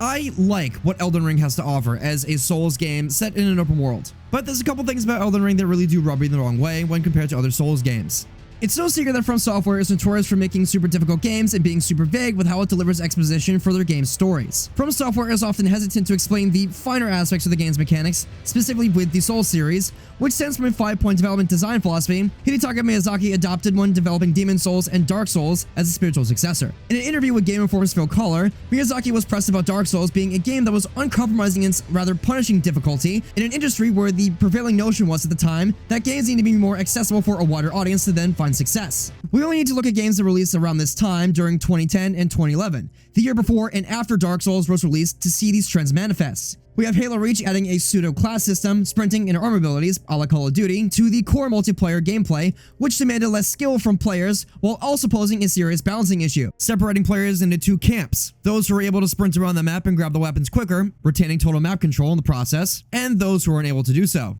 I like what Elden Ring has to offer as a Souls game set in an open world, but there's a couple things about Elden Ring that really do rub me the wrong way when compared to other Souls games. It's no secret that FromSoftware is notorious for making super difficult games and being super vague with how it delivers exposition for their game's stories. FromSoftware is often hesitant to explain the finer aspects of the game's mechanics, specifically with the Souls series, which stems from a 5-point development design philosophy Hidetaka Miyazaki adopted when developing Demon Souls and Dark Souls as a spiritual successor. In an interview with Game Informer's Phil Collar, Miyazaki was pressed about Dark Souls being a game that was uncompromising in its rather punishing difficulty in an industry where the prevailing notion was at the time that games need to be more accessible for a wider audience to then find success. We only need to look at games that released around this time during 2010 and 2011, the year before and after Dark Souls was released, to see these trends manifest. We have Halo Reach adding a pseudo-class system, sprinting and armor abilities, a la Call of Duty, to the core multiplayer gameplay, which demanded less skill from players, while also posing a serious balancing issue, separating players into two camps: those who are able to sprint around the map and grab the weapons quicker, retaining total map control in the process, and those who are unable to do so.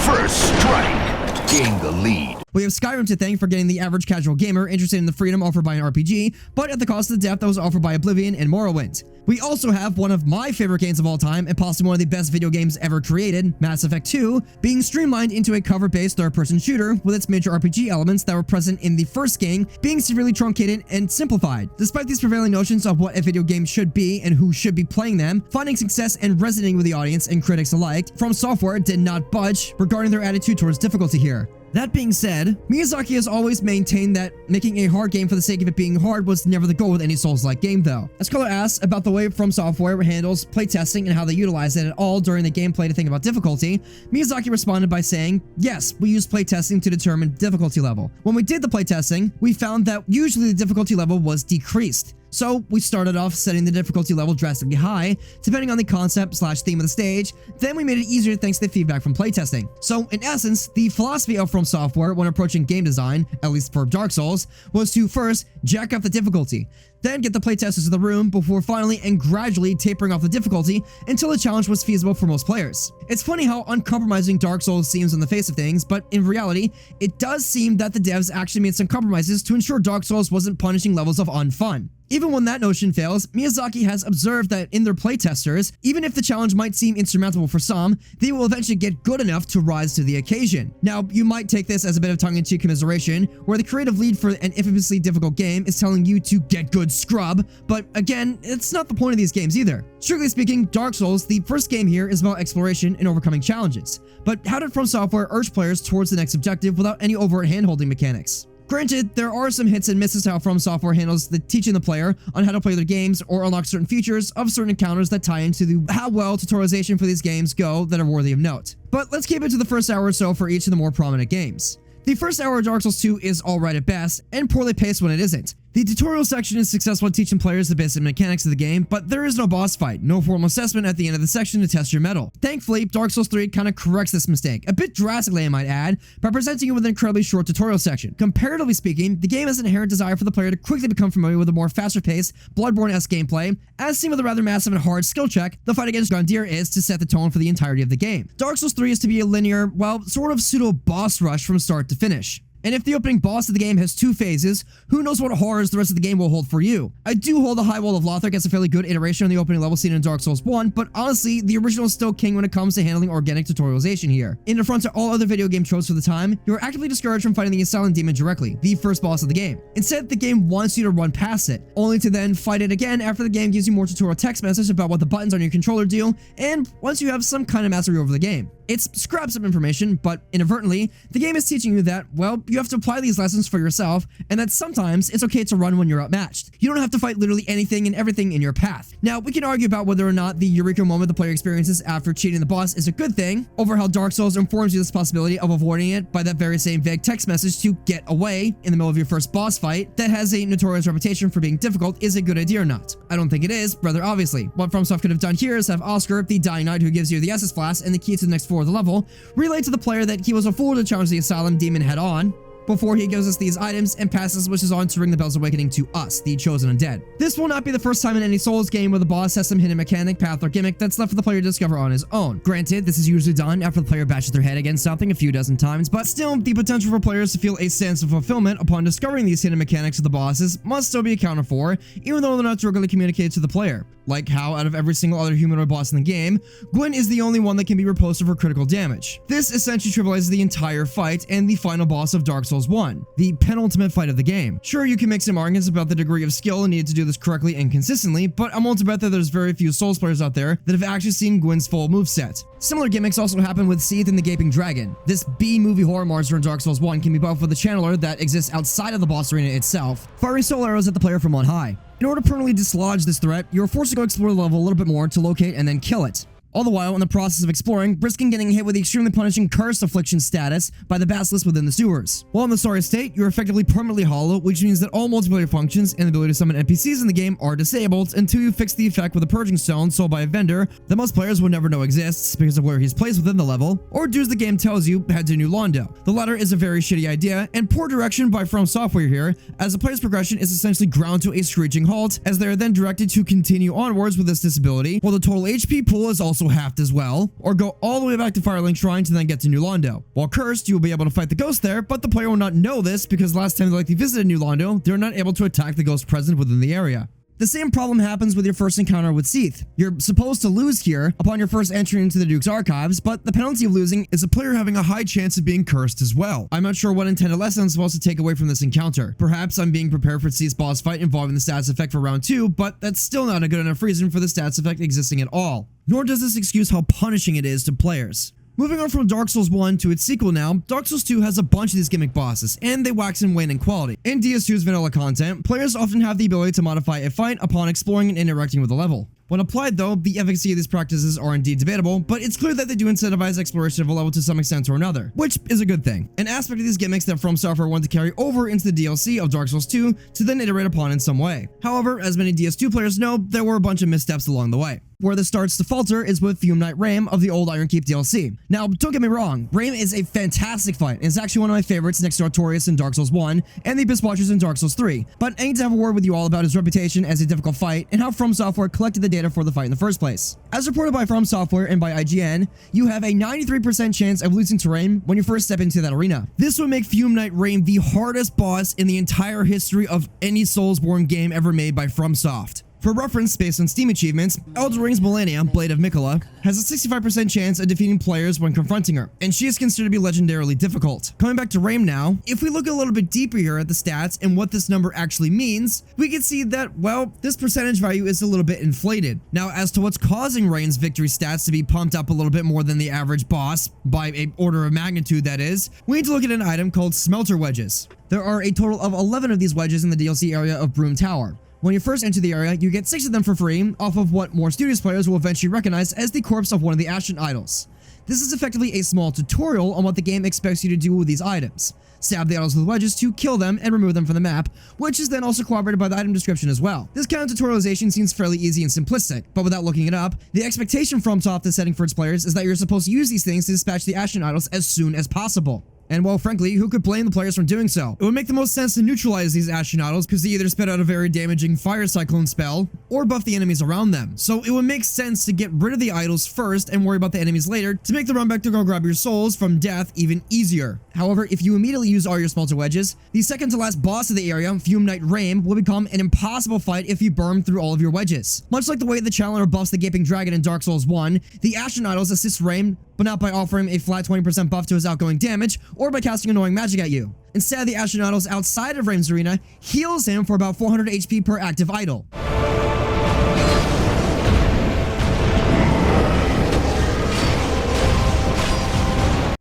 First strike! gained the lead. We have Skyrim to thank for getting the average casual gamer interested in the freedom offered by an RPG, but at the cost of the depth that was offered by Oblivion and Morrowind. We also have one of my favorite games of all time, and possibly one of the best video games ever created, Mass Effect 2, being streamlined into a cover-based third-person shooter with its major RPG elements that were present in the first game being severely truncated and simplified. Despite these prevailing notions of what a video game should be and who should be playing them, finding success and resonating with the audience and critics alike, FromSoftware did not budge regarding their attitude towards difficulty here. That being said, Miyazaki has always maintained that making a hard game for the sake of it being hard was never the goal with any Souls-like game though. As Color asks about the way FromSoftware handles playtesting and how they utilize it at all during the gameplay to think about difficulty, Miyazaki responded by saying, yes, we use playtesting to determine difficulty level. When we did the playtesting, we found that usually the difficulty level was decreased. So we started off setting the difficulty level drastically high, depending on the concept/theme of the stage, then we made it easier thanks to the feedback from playtesting. So in essence, the philosophy of FromSoftware when approaching game design, at least for Dark Souls, was to first jack up the difficulty, then get the playtesters in the room before finally and gradually tapering off the difficulty until the challenge was feasible for most players. It's funny how uncompromising Dark Souls seems on the face of things, but in reality, it does seem that the devs actually made some compromises to ensure Dark Souls wasn't punishing levels of unfun. Even when that notion fails, Miyazaki has observed that in their playtesters, even if the challenge might seem insurmountable for some, they will eventually get good enough to rise to the occasion. Now, you might take this as a bit of tongue-in-cheek commiseration, where the creative lead for an infamously difficult game is telling you to get good scrub, but again, it's not the point of these games either. Strictly speaking, Dark Souls, the first game here, is about exploration and overcoming challenges. But how did FromSoftware urge players towards the next objective without any overt hand-holding mechanics? Granted, there are some hits and misses to how FromSoftware handles the teaching the player on how to play their games or unlock certain features of certain encounters that tie into how well tutorialization for these games go that are worthy of note. But let's keep it to the first hour or so for each of the more prominent games. The first hour of Dark Souls 2 is alright at best, and poorly paced when it isn't. The tutorial section is successful at teaching players the basic mechanics of the game, but there is no boss fight, no formal assessment at the end of the section to test your mettle. Thankfully, Dark Souls 3 kind of corrects this mistake, a bit drastically I might add, by presenting you with an incredibly short tutorial section. Comparatively speaking, the game has an inherent desire for the player to quickly become familiar with a more faster-paced, Bloodborne-esque gameplay. As seen with a rather massive and hard skill check, the fight against Gondir is to set the tone for the entirety of the game. Dark Souls 3 is to be a linear, well, sort of pseudo-boss rush from start to finish. And if the opening boss of the game has 2 phases, who knows what horrors the rest of the game will hold for you. I do hold the High Wall of Lothric as a fairly good iteration on the opening level seen in Dark Souls 1, but honestly, the original is still king when it comes to handling organic tutorialization here. In affront to all other video game tropes for the time, you are actively discouraged from fighting the Asylum Demon directly, the first boss of the game. Instead, the game wants you to run past it, only to then fight it again after the game gives you more tutorial text messages about what the buttons on your controller do, and once you have some kind of mastery over the game. It's scraps of information, but inadvertently, the game is teaching you that, well, you have to apply these lessons for yourself, and that sometimes it's okay to run when you're outmatched. You don't have to fight literally anything and everything in your path. Now, we can argue about whether or not the eureka moment the player experiences after cheating the boss is a good thing, over how Dark Souls informs you this possibility of avoiding it by that very same vague text message to get away in the middle of your first boss fight that has a notorious reputation for being difficult is a good idea or not. I don't think it is, rather obviously. What FromSoft could have done here is have Oscar, the Dying Knight who gives you the Estus Flask and the key to the next floor of the level, relay to the player that he was a fool to challenge the Asylum Demon head on, before he gives us these items and passes wishes on to ring the Bell's Awakening to us, the Chosen Undead. This will not be the first time in any Souls game where the boss has some hidden mechanic, path, or gimmick that's left for the player to discover on his own. Granted, this is usually done after the player bashes their head against something a few dozen times, but still, the potential for players to feel a sense of fulfillment upon discovering these hidden mechanics of the bosses must still be accounted for, even though they're not directly communicated to the player. Like how, out of every single other humanoid boss in the game, Gwyn is the only one that can be riposted for critical damage. This essentially trivializes the entire fight and the final boss of Dark Souls 1, the penultimate fight of the game. Sure, you can make some arguments about the degree of skill needed to do this correctly and consistently, but I'm willing to bet that there's very few Souls players out there that have actually seen Gwyn's full moveset. Similar gimmicks also happen with Seath and the Gaping Dragon. This B-movie horror monster in Dark Souls 1 can be buffed with a channeler that exists outside of the boss arena itself, firing soul arrows at the player from on high. In order to permanently dislodge this threat, you are forced to go explore the level a little bit more to locate and then kill it. All the while, in the process of exploring, risking getting hit with the extremely punishing Curse Affliction status by the basilisk within the sewers. While in the sorry state, you're effectively permanently hollow, which means that all multiplayer functions and the ability to summon NPCs in the game are disabled until you fix the effect with a Purging Stone sold by a vendor that most players will never know exists because of where he's placed within the level, or do as the game tells you, head to New Londo. The latter is a very shitty idea, and poor direction by FromSoftware here, as the player's progression is essentially ground to a screeching halt, as they are then directed to continue onwards with this disability, while the total HP pool is also also halved as well, or go all the way back to Firelink Shrine to then get to New Londo. While cursed, you will be able to fight the ghost there, but the player will not know this because last time they likely visited New Londo, they were not able to attack the ghost present within the area. The same problem happens with your first encounter with Seath. You're supposed to lose here upon your first entry into the Duke's archives, but the penalty of losing is the player having a high chance of being cursed as well. I'm not sure what intended lesson I'm supposed to take away from this encounter. Perhaps I'm being prepared for Seath's boss fight involving the stats effect for round 2, but that's still not a good enough reason for the stats effect existing at all. Nor does this excuse how punishing it is to players. Moving on from Dark Souls 1 to its sequel now, Dark Souls 2 has a bunch of these gimmick bosses, and they wax and wane in quality. In DS2's vanilla content, players often have the ability to modify a fight upon exploring and interacting with the level. When applied though, the efficacy of these practices are indeed debatable, but it's clear that they do incentivize exploration of a level to some extent or another, which is a good thing. An aspect of these gimmicks that FromSoftware wanted to carry over into the DLC of Dark Souls 2 to then iterate upon in some way. However, as many DS2 players know, there were a bunch of missteps along the way. Where this starts to falter is with Fume Knight Rame of the old Iron Keep DLC. Now, don't get me wrong, Rame is a fantastic fight, and it's actually one of my favorites next to Artorias in Dark Souls 1 and the Abyss Watchers in Dark Souls 3, but I need to have a word with you all about his reputation as a difficult fight and how FromSoftware collected the data for the fight in the first place. As reported by FromSoftware and by IGN, you have a 93% chance of losing to Rame when you first step into that arena. This would make Fume Knight Rame the hardest boss in the entire history of any Soulsborne game ever made by FromSoft. For reference, based on Steam achievements, Elden Ring's Millennia, Blade of Mikola, has a 65% chance of defeating players when confronting her, and she is considered to be legendarily difficult. Coming back to Rame now, if we look a little bit deeper here at the stats and what this number actually means, we can see that, well, this percentage value is a little bit inflated. Now, as to what's causing Rame's victory stats to be pumped up a little bit more than the average boss, by an order of magnitude that is, we need to look at an item called Smelter Wedges. There are a total of 11 of these wedges in the DLC area of Broom Tower. When you first enter the area, you get 6 of them for free, off of what more studious players will eventually recognize as the corpse of one of the Ashen Idols. This is effectively a small tutorial on what the game expects you to do with these items. Stab the idols with wedges to kill them and remove them from the map, which is then also corroborated by the item description as well. This kind of tutorialization seems fairly easy and simplistic, but without looking it up, the expectation FromSoft is setting for its players is that you're supposed to use these things to dispatch the Ashen Idols as soon as possible. And well, frankly, who could blame the players from doing so? It would make the most sense to neutralize these Ashen Idols because they either spit out a very damaging Fire Cyclone spell or buff the enemies around them. So it would make sense to get rid of the idols first and worry about the enemies later to make the run back to go grab your souls from death even easier. However, if you immediately use all your Smelter Wedges, the second to last boss of the area, Fume Knight Rame, will become an impossible fight if you burn through all of your wedges. Much like the way the Challenger buffs the Gaping Dragon in Dark Souls 1, the Ashen Idols assist Rame, but not by offering a flat 20% buff to his outgoing damage or by casting annoying magic at you. Instead, the Ashen Idols outside of Rame's arena heals him for about 400 HP per active idol.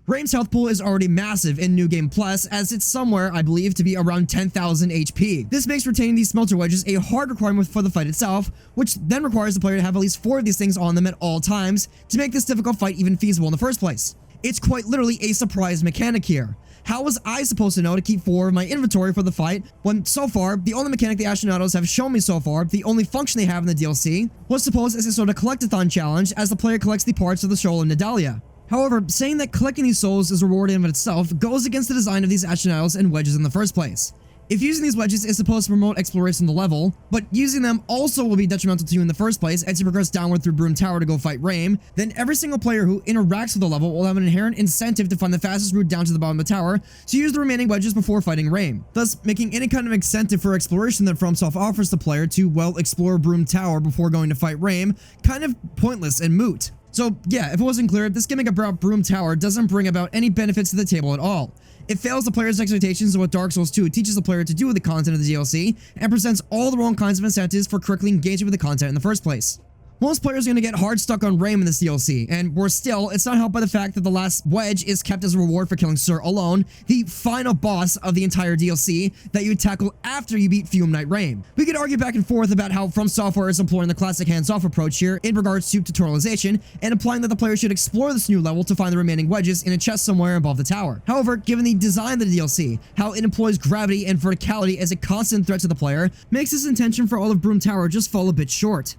Rame's health pool is already massive in New Game Plus, as it's somewhere, I believe, to be around 10,000 HP. This makes retaining these Smelter Wedges a hard requirement for the fight itself, which then requires the player to have at least 4 of these things on them at all times to make this difficult fight even feasible in the first place. It's quite literally a surprise mechanic here. How was I supposed to know to keep 4 of my inventory for the fight when, so far, the only mechanic the Ashen Idols have shown me so far, the only function they have in the DLC, was supposed as a sort of collectathon challenge as the player collects the parts of the soul in Nidalia. However, saying that collecting these souls is a reward in of itself goes against the design of these Ashen Idols and wedges in the first place. If using these wedges is supposed to promote exploration of the level, but using them also will be detrimental to you in the first place as you progress downward through Broom Tower to go fight Rame, then every single player who interacts with the level will have an inherent incentive to find the fastest route down to the bottom of the tower to use the remaining wedges before fighting Rame, thus making any kind of incentive for exploration that FromSoft offers the player to, well, explore Broom Tower before going to fight Rame kind of pointless and moot. So yeah, if it wasn't clear, this gimmick about Broom Tower doesn't bring about any benefits to the table at all. It fails the player's expectations of what Dark Souls 2 teaches the player to do with the content of the DLC, and presents all the wrong kinds of incentives for correctly engaging with the content in the first place. Most players are going to get hard stuck on Rame in this DLC, and worse still, it's not helped by the fact that the last wedge is kept as a reward for killing Sir alone, the final boss of the entire DLC that you tackle after you beat Fume Knight Rame. We could argue back and forth about how FromSoftware is employing the classic hands-off approach here in regards to tutorialization, and implying that the player should explore this new level to find the remaining wedges in a chest somewhere above the tower. However, given the design of the DLC, how it employs gravity and verticality as a constant threat to the player, makes this intention for all of Broom Tower just fall a bit short.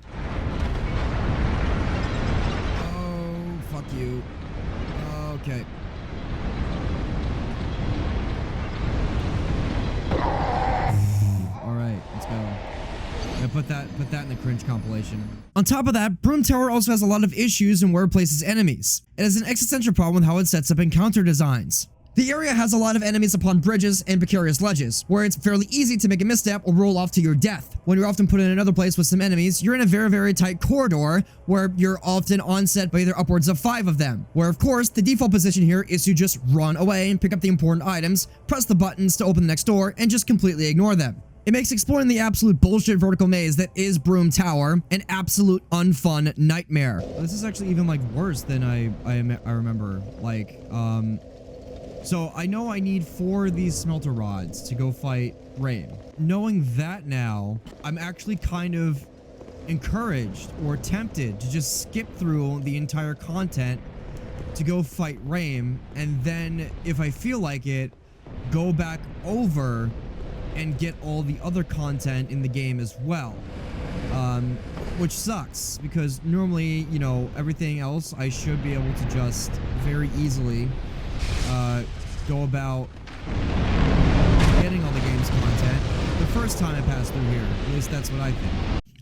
You. Okay. Alright, let's go. I put that in the cringe compilation. On top of that, Broom Tower also has a lot of issues in where it places enemies. It has an existential problem with how it sets up encounter designs. The area has a lot of enemies upon bridges and precarious ledges, where it's fairly easy to make a misstep or roll off to your death. When you're often put in another place with some enemies, you're in a very, very tight corridor where you're often onset by either upwards of 5 of them, where of course the default position here is to just run away and pick up the important items, press the buttons to open the next door, and just completely ignore them. It makes exploring the absolute bullshit vertical maze that is Broom Tower an absolute unfun nightmare. This is actually even like worse than I remember. Like, so I know I need 4 of these smelter rods to go fight Rain. Knowing that now, I'm actually kind of encouraged or tempted to just skip through the entire content to go fight Rain, and then if I feel like it, go back over and get all the other content in the game as well. Which sucks, because normally, you know, everything else I should be able to just very easily go about getting all the game's content the first time I pass through here. At least that's what I think.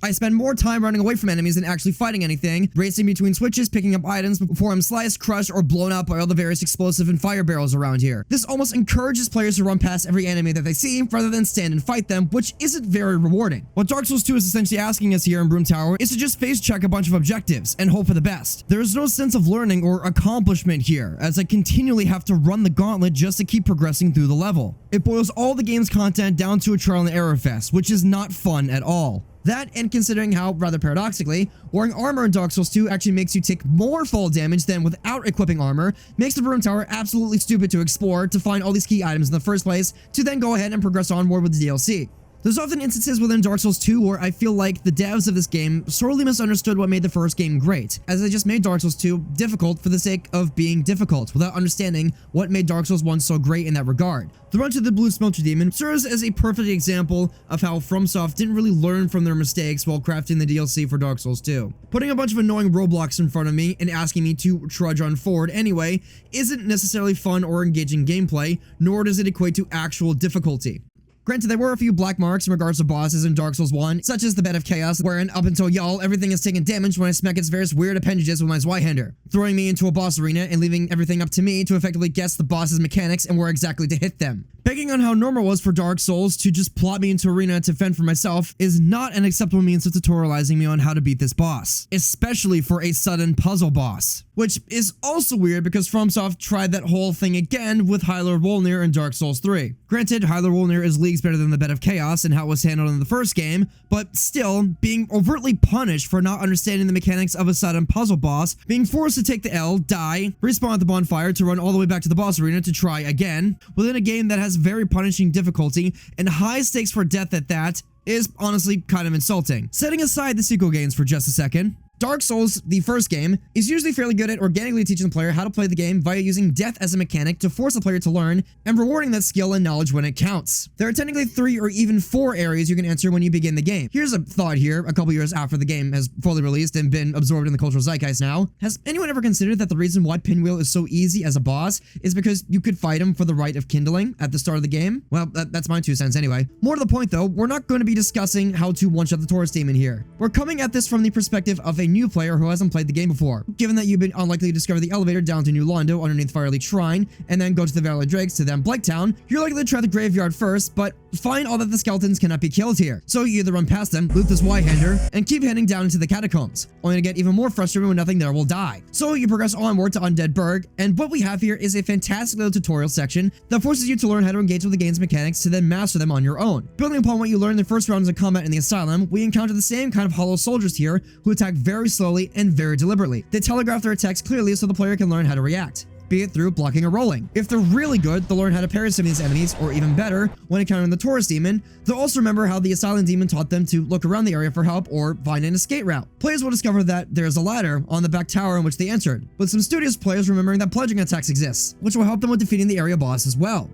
I spend more time running away from enemies than actually fighting anything, racing between switches, picking up items before I'm sliced, crushed, or blown up by all the various explosive and fire barrels around here. This almost encourages players to run past every enemy that they see rather than stand and fight them, which isn't very rewarding. What Dark Souls 2 is essentially asking us here in Broom Tower is to just face check a bunch of objectives and hope for the best. There is no sense of learning or accomplishment here, as I continually have to run the gauntlet just to keep progressing through the level. It boils all the game's content down to a trial and error fest, which is not fun at all. That, and considering how, rather paradoxically, wearing armor in Dark Souls 2 actually makes you take more fall damage than without equipping armor, makes the Broom Tower absolutely stupid to explore, to find all these key items in the first place, to then go ahead and progress onward with the DLC. There's often instances within Dark Souls 2 where I feel like the devs of this game sorely misunderstood what made the first game great, as they just made Dark Souls 2 difficult for the sake of being difficult, without understanding what made Dark Souls 1 so great in that regard. The run to the Blue Smelter Demon serves as a perfect example of how FromSoft didn't really learn from their mistakes while crafting the DLC for Dark Souls 2. Putting a bunch of annoying roadblocks in front of me and asking me to trudge on forward anyway isn't necessarily fun or engaging gameplay, nor does it equate to actual difficulty. Granted, there were a few black marks in regards to bosses in Dark Souls 1, such as the Bed of Chaos, wherein up until y'all, everything is taking damage when I smack its various weird appendages with my Zweihander, throwing me into a boss arena and leaving everything up to me to effectively guess the boss's mechanics and where exactly to hit them. Begging on how normal it was for Dark Souls to just plot me into arena to fend for myself is not an acceptable means of tutorializing me on how to beat this boss, especially for a sudden puzzle boss. Which is also weird because FromSoft tried that whole thing again with High Lord Wolnir in Dark Souls 3. Granted, High Lord Wolnir is leagues better than the Bed of Chaos and how it was handled in the first game, but still, being overtly punished for not understanding the mechanics of a sudden puzzle boss, being forced to take the L, die, respawn at the bonfire to run all the way back to the boss arena to try again, within a game that has very punishing difficulty and high stakes for death at that, is honestly kind of insulting. Setting aside the sequel games for just a second, Dark Souls, the first game, is usually fairly good at organically teaching the player how to play the game via using death as a mechanic to force the player to learn and rewarding that skill and knowledge when it counts. There are technically 3 or even 4 areas you can enter when you begin the game. Here's a thought here, a couple years after the game has fully released and been absorbed in the cultural zeitgeist now. Has anyone ever considered that the reason why Pinwheel is so easy as a boss is because you could fight him for the rite of kindling at the start of the game? Well, that's my 2 cents anyway. More to the point though, we're not going to be discussing how to one-shot the Taurus Demon here. We're coming at this from the perspective of a new player who hasn't played the game before. Given that you've been unlikely to discover the elevator down to New Londo underneath Fireleaf Shrine, and then go to the Valley of Drakes to then Blighttown, you're likely to try the graveyard first, but find all that the skeletons cannot be killed here. So you either run past them, loot this Zweihander, and keep heading down into the catacombs, only to get even more frustrated when nothing there will die. So you progress onward to Undead Burg, and what we have here is a fantastic little tutorial section that forces you to learn how to engage with the game's mechanics to then master them on your own. Building upon what you learned in the first rounds of combat in the Asylum, we encounter the same kind of hollow soldiers here who attack very slowly and very deliberately. They telegraph their attacks clearly so the player can learn how to react, be it through blocking or rolling. If they're really good, they'll learn how to parry some of these enemies, or even better, when encountering the Taurus Demon, they'll also remember how the Asylum Demon taught them to look around the area for help or find an escape route. Players will discover that there's a ladder on the back tower in which they entered, with some studious players remembering that pledging attacks exist, which will help them with defeating the area boss as well.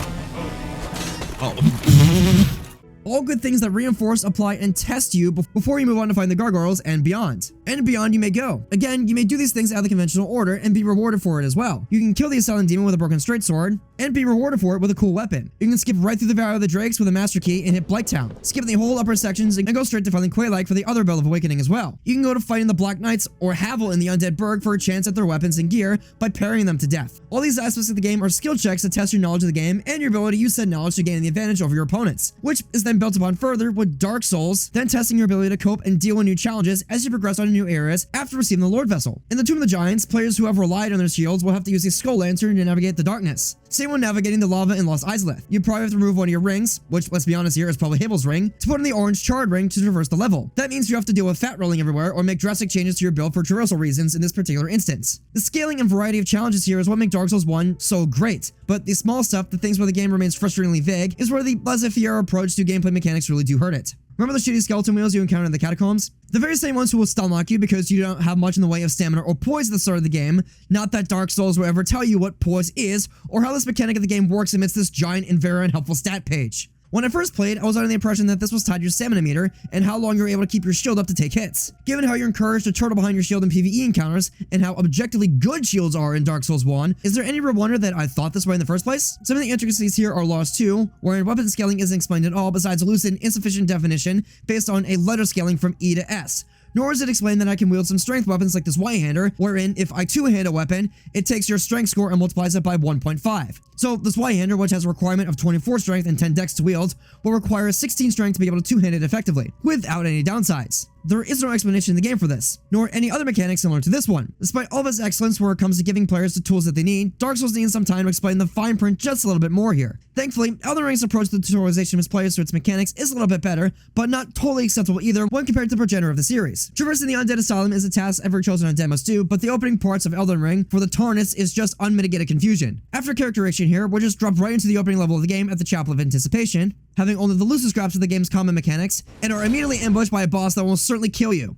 All good things that reinforce, apply, and test you before you move on to find the gargoyles and beyond. And beyond you may go. Again, you may do these things out of the conventional order and be rewarded for it as well. You can kill the Asylum Demon with a broken straight sword and be rewarded for it with a cool weapon. You can skip right through the Valley of the Drakes with a Master Key and hit Blighttown. Skip the whole upper sections and go straight to finding Quelaag for the other Bell of Awakening as well. You can go to fighting the Black Knights or Havel in the Undead Burg for a chance at their weapons and gear by parrying them to death. All these aspects of the game are skill checks to test your knowledge of the game and your ability to use said knowledge to gain the advantage over your opponents, which is then built upon further with Dark Souls, then testing your ability to cope and deal with new challenges as you progress on new areas after receiving the Lord Vessel. In the Tomb of the Giants, players who have relied on their shields will have to use a Skull Lantern to navigate the darkness. Same when navigating the lava in Lost Izalith. You probably have to remove one of your rings, which, let's be honest here, is probably Havel's ring, to put in the orange charred ring to traverse the level. That means you have to deal with fat rolling everywhere or make drastic changes to your build for traversal reasons in this particular instance. The scaling and variety of challenges here is what make Dark Souls 1 so great, but the small stuff, the things where the game remains frustratingly vague, is where the laissez-faire approach to gameplay mechanics really do hurt it. Remember the shitty skeleton wheels you encounter in the catacombs? The very same ones who will stun lock you because you don't have much in the way of stamina or poise at the start of the game. Not that Dark Souls will ever tell you what poise is or how this mechanic of the game works amidst this giant and very unhelpful stat page. When I first played, I was under the impression that this was tied to your stamina meter and how long you're able to keep your shield up to take hits. Given how you're encouraged to turtle behind your shield in PvE encounters and how objectively good shields are in Dark Souls 1, is there any real wonder that I thought this way in the first place? Some of the intricacies here are lost too, wherein weapon scaling isn't explained at all besides a loose and insufficient definition based on a letter scaling from E to S. Nor is it explained that I can wield some strength weapons like this Y-hander, wherein if I two-hand a weapon, it takes your strength score and multiplies it by 1.5. So this Y-hander, which has a requirement of 24 strength and 10 dex to wield, will require 16 strength to be able to two-hand it effectively, without any downsides. There is no explanation in the game for this, nor any other mechanic similar to this one. Despite all of its excellence where it comes to giving players the tools that they need, Dark Souls needs some time to explain the fine print just a little bit more here. Thankfully, Elden Ring's approach to the tutorialization of its players through its mechanics is a little bit better, but not totally acceptable either when compared to the progenitor of the series. Traversing the Undead Asylum is a task every chosen undead must do, but the opening parts of Elden Ring for the Tarnus is just unmitigated confusion. After characterization here, we'll just drop right into the opening level of the game at the Chapel of Anticipation, having only the loosest scraps of the game's common mechanics, and are immediately ambushed by a boss that will certainly kill you.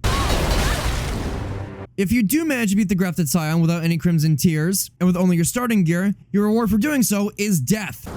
If you do manage to beat the Grafted Scion without any Crimson Tears, and with only your starting gear, your reward for doing so is death.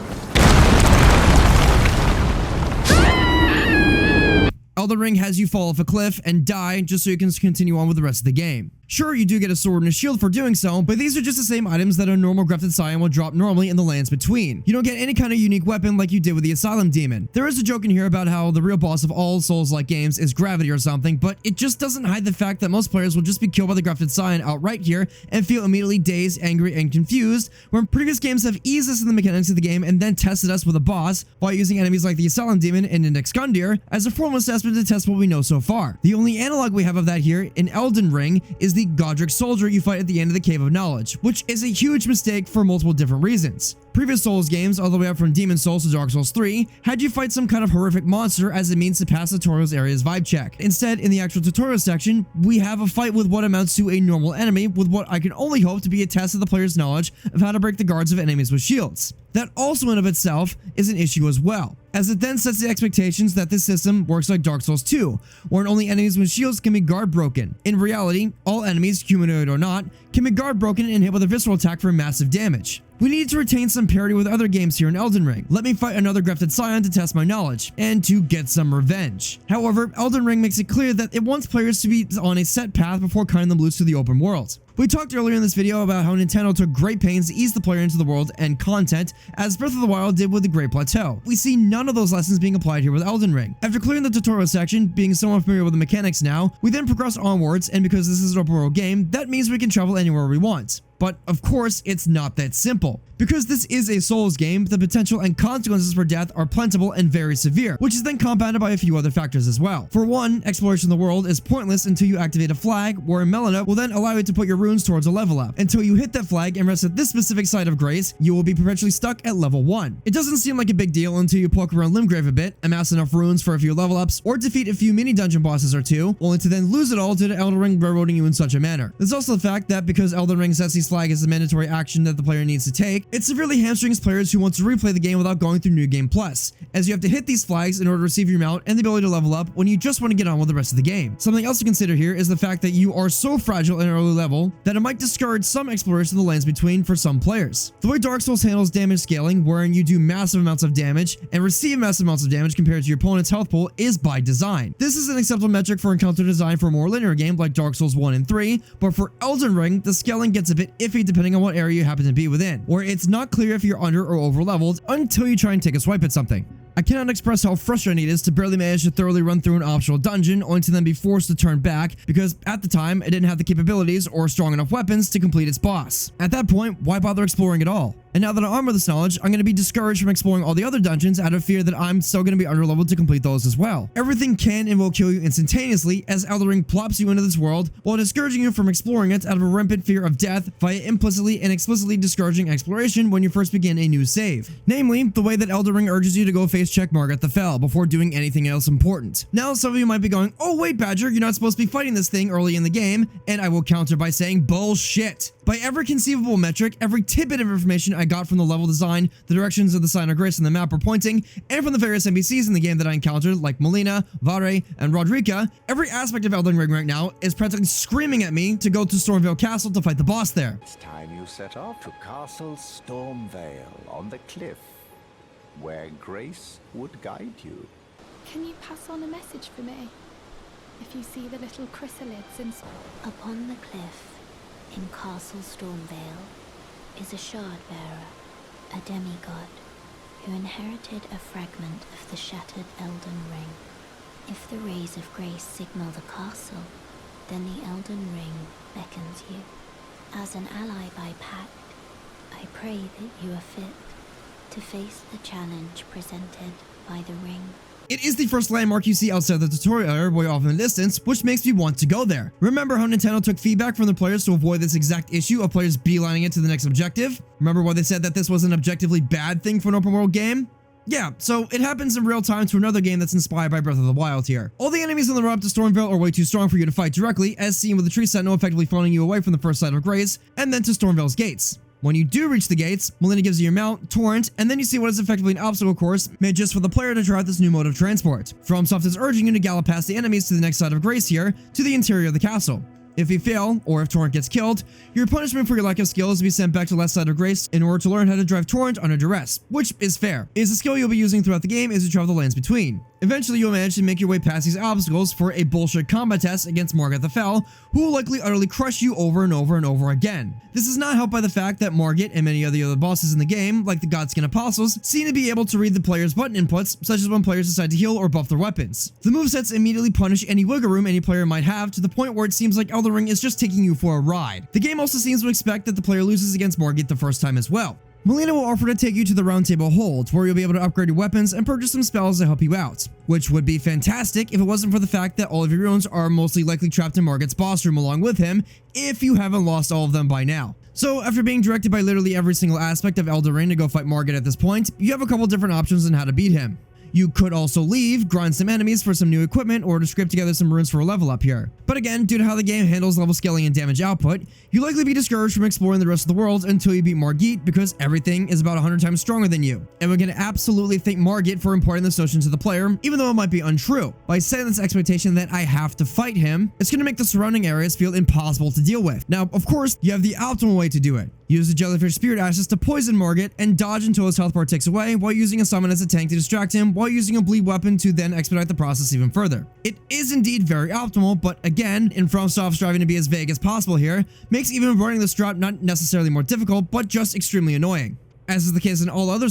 Elden Ring has you fall off a cliff and die just so you can continue on with the rest of the game. Sure, you do get a sword and a shield for doing so, but these are just the same items that a normal Grafted Scion will drop normally in the lands between. You don't get any kind of unique weapon like you did with the Asylum Demon. There is a joke in here about how the real boss of all Souls-like games is gravity or something, but it just doesn't hide the fact that most players will just be killed by the Grafted Scion outright here and feel immediately dazed, angry, and confused, when previous games have eased us in the mechanics of the game and then tested us with a boss by using enemies like the Asylum Demon and Index Gundyr as a formal assessment to test what we know so far. The only analog we have of that here in Elden Ring is the Godric Soldier you fight at the end of the Cave of Knowledge, which is a huge mistake for multiple different reasons. Previous Souls games, all the way up from Demon Souls to Dark Souls 3, had you fight some kind of horrific monster as a means to pass the tutorial's area's vibe check. Instead, in the actual tutorial section, we have a fight with what amounts to a normal enemy with what I can only hope to be a test of the player's knowledge of how to break the guards of enemies with shields. That also in of itself is an issue as well, as it then sets the expectations that this system works like Dark Souls 2, where only enemies with shields can be guard broken. In reality, all enemies, humanoid or not, can be guard broken and hit with a visceral attack for massive damage. We need to retain some parity with other games here in Elden Ring. Let me fight another Grafted Scion to test my knowledge, and to get some revenge. However, Elden Ring makes it clear that it wants players to be on a set path before cutting them loose to the open world. We talked earlier in this video about how Nintendo took great pains to ease the player into the world and content, as Breath of the Wild did with the Great Plateau. We see none of those lessons being applied here with Elden Ring. After clearing the tutorial section, being somewhat familiar with the mechanics now, we then progress onwards, and because this is an open world game, that means we can travel anywhere we want. But of course, it's not that simple. Because this is a Souls game, the potential and consequences for death are plentiful and very severe, which is then compounded by a few other factors as well. For one, exploration of the world is pointless until you activate a flag, where Melina will then allow you to put your runes towards a level up. Until you hit that flag and rest at this specific site of grace, you will be perpetually stuck at level 1. It doesn't seem like a big deal until you poke around Limgrave a bit, amass enough runes for a few level ups, or defeat a few mini dungeon bosses or two, only to then lose it all due to Elden Ring railroading you in such a manner. There's also the fact that because Elden Ring sets these these flags as a mandatory action that the player needs to take, it severely hamstrings players who want to replay the game without going through New Game Plus, as you have to hit these flags in order to receive your mount and the ability to level up when you just want to get on with the rest of the game. Something else to consider here is the fact that you are so fragile in an early level that it might discourage some exploration of the lands between for some players. The way Dark Souls handles damage scaling, wherein you do massive amounts of damage and receive massive amounts of damage compared to your opponent's health pool, is by design. This is an acceptable metric for encounter design for a more linear game like Dark Souls 1 and 3, but for Elden Ring, the scaling gets a bit iffy depending on what area you happen to be within, where it's not clear if you're under or over leveled until you try and take a swipe at something. I cannot express how frustrating it is to barely manage to thoroughly run through an optional dungeon only to then be forced to turn back because at the time it didn't have the capabilities or strong enough weapons to complete its boss. At that point, why bother exploring at all? And now that I'm armed with this knowledge, I'm going to be discouraged from exploring all the other dungeons out of fear that I'm still going to be underleveled to complete those as well. Everything can and will kill you instantaneously as Elden Ring plops you into this world while discouraging you from exploring it out of a rampant fear of death via implicitly and explicitly discouraging exploration when you first begin a new save. Namely, the way that Elden Ring urges you to go face check Margaret the Fell before doing anything else important. Now some of you might be going, oh wait Badger, you're not supposed to be fighting this thing early in the game, and I will counter by saying bullshit. By every conceivable metric, every tidbit of information I got from the level design, the directions of the sign of grace on the map were pointing, and from the various NPCs in the game that I encountered, like Melina, Vare, and Rodrika, every aspect of Elden Ring right now is practically screaming at me to go to Stormvale Castle to fight the boss there. It's time you set off to Castle Stormvale on the cliff, where grace would guide you. Can you pass on a message for me? If you see the little chrysalids in... Upon the cliff, in Castle Stormvale, is a shard bearer, a demigod, who inherited a fragment of the shattered Elden Ring. If the rays of grace signal the castle, then the Elden Ring beckons you. As an ally by pact, I pray that you are fit to face the challenge presented by the ring. It is the first landmark you see outside the tutorial area way off in the distance, which makes me want to go there. Remember how Nintendo took feedback from the players to avoid this exact issue of players beelining it to the next objective? Remember why they said that this was an objectively bad thing for an open world game? Yeah, so it happens in real time to another game that's inspired by Breath of the Wild here. All the enemies on the road up to Stormvale are way too strong for you to fight directly, as seen with the tree sentinel effectively phoning you away from the first side of Grace, and then to Stormvale's gates. When you do reach the gates, Melina gives you your mount, Torrent, and then you see what is effectively an obstacle course made just for the player to try out this new mode of transport. FromSoft is urging you to gallop past the enemies to the next side of Grace here, to the interior of the castle. If you fail, or if Torrent gets killed, your punishment for your lack of skill is to be sent back to the left side of Grace in order to learn how to drive Torrent under duress, which is fair. It is a skill you'll be using throughout the game as you travel the lands between. Eventually, you'll manage to make your way past these obstacles for a bullshit combat test against Margaret the Fell, who will likely utterly crush you over and over and over again. This is not helped by the fact that Margit and many of the other bosses in the game, like the Godskin Apostles, seem to be able to read the player's button inputs, such as when players decide to heal or buff their weapons. The movesets immediately punish any wiggle room any player might have to the point where it seems like Elden Ring is just taking you for a ride. The game also seems to expect that the player loses against Margit the first time as well. Melina will offer to take you to the Round Table Holds, where you'll be able to upgrade your weapons and purchase some spells to help you out, which would be fantastic if it wasn't for the fact that all of your runes are mostly likely trapped in Margit's boss room along with him, if you haven't lost all of them by now. So after being directed by literally every single aspect of Elden Ring to go fight Margit at this point, you have a couple different options on how to beat him. You could also leave, grind some enemies for some new equipment, or to scrape together some runes for a level up here. But again, due to how the game handles level scaling and damage output, you'll likely be discouraged from exploring the rest of the world until you beat Margit because everything is about 100 times stronger than you. And we're going to absolutely thank Margit for imparting this notion to the player, even though it might be untrue. By setting this expectation that I have to fight him, it's going to make the surrounding areas feel impossible to deal with. Now, of course, you have the optimal way to do it. Use the Jellyfish Spirit Ashes to poison Margit and dodge until his health bar ticks away while using a summon as a tank to distract him while using a bleed weapon to then expedite the process even further. It is indeed very optimal, but again, in FromSoft striving to be as vague as possible here, makes even running this strat not necessarily more difficult, but just extremely annoying. As is the case in all other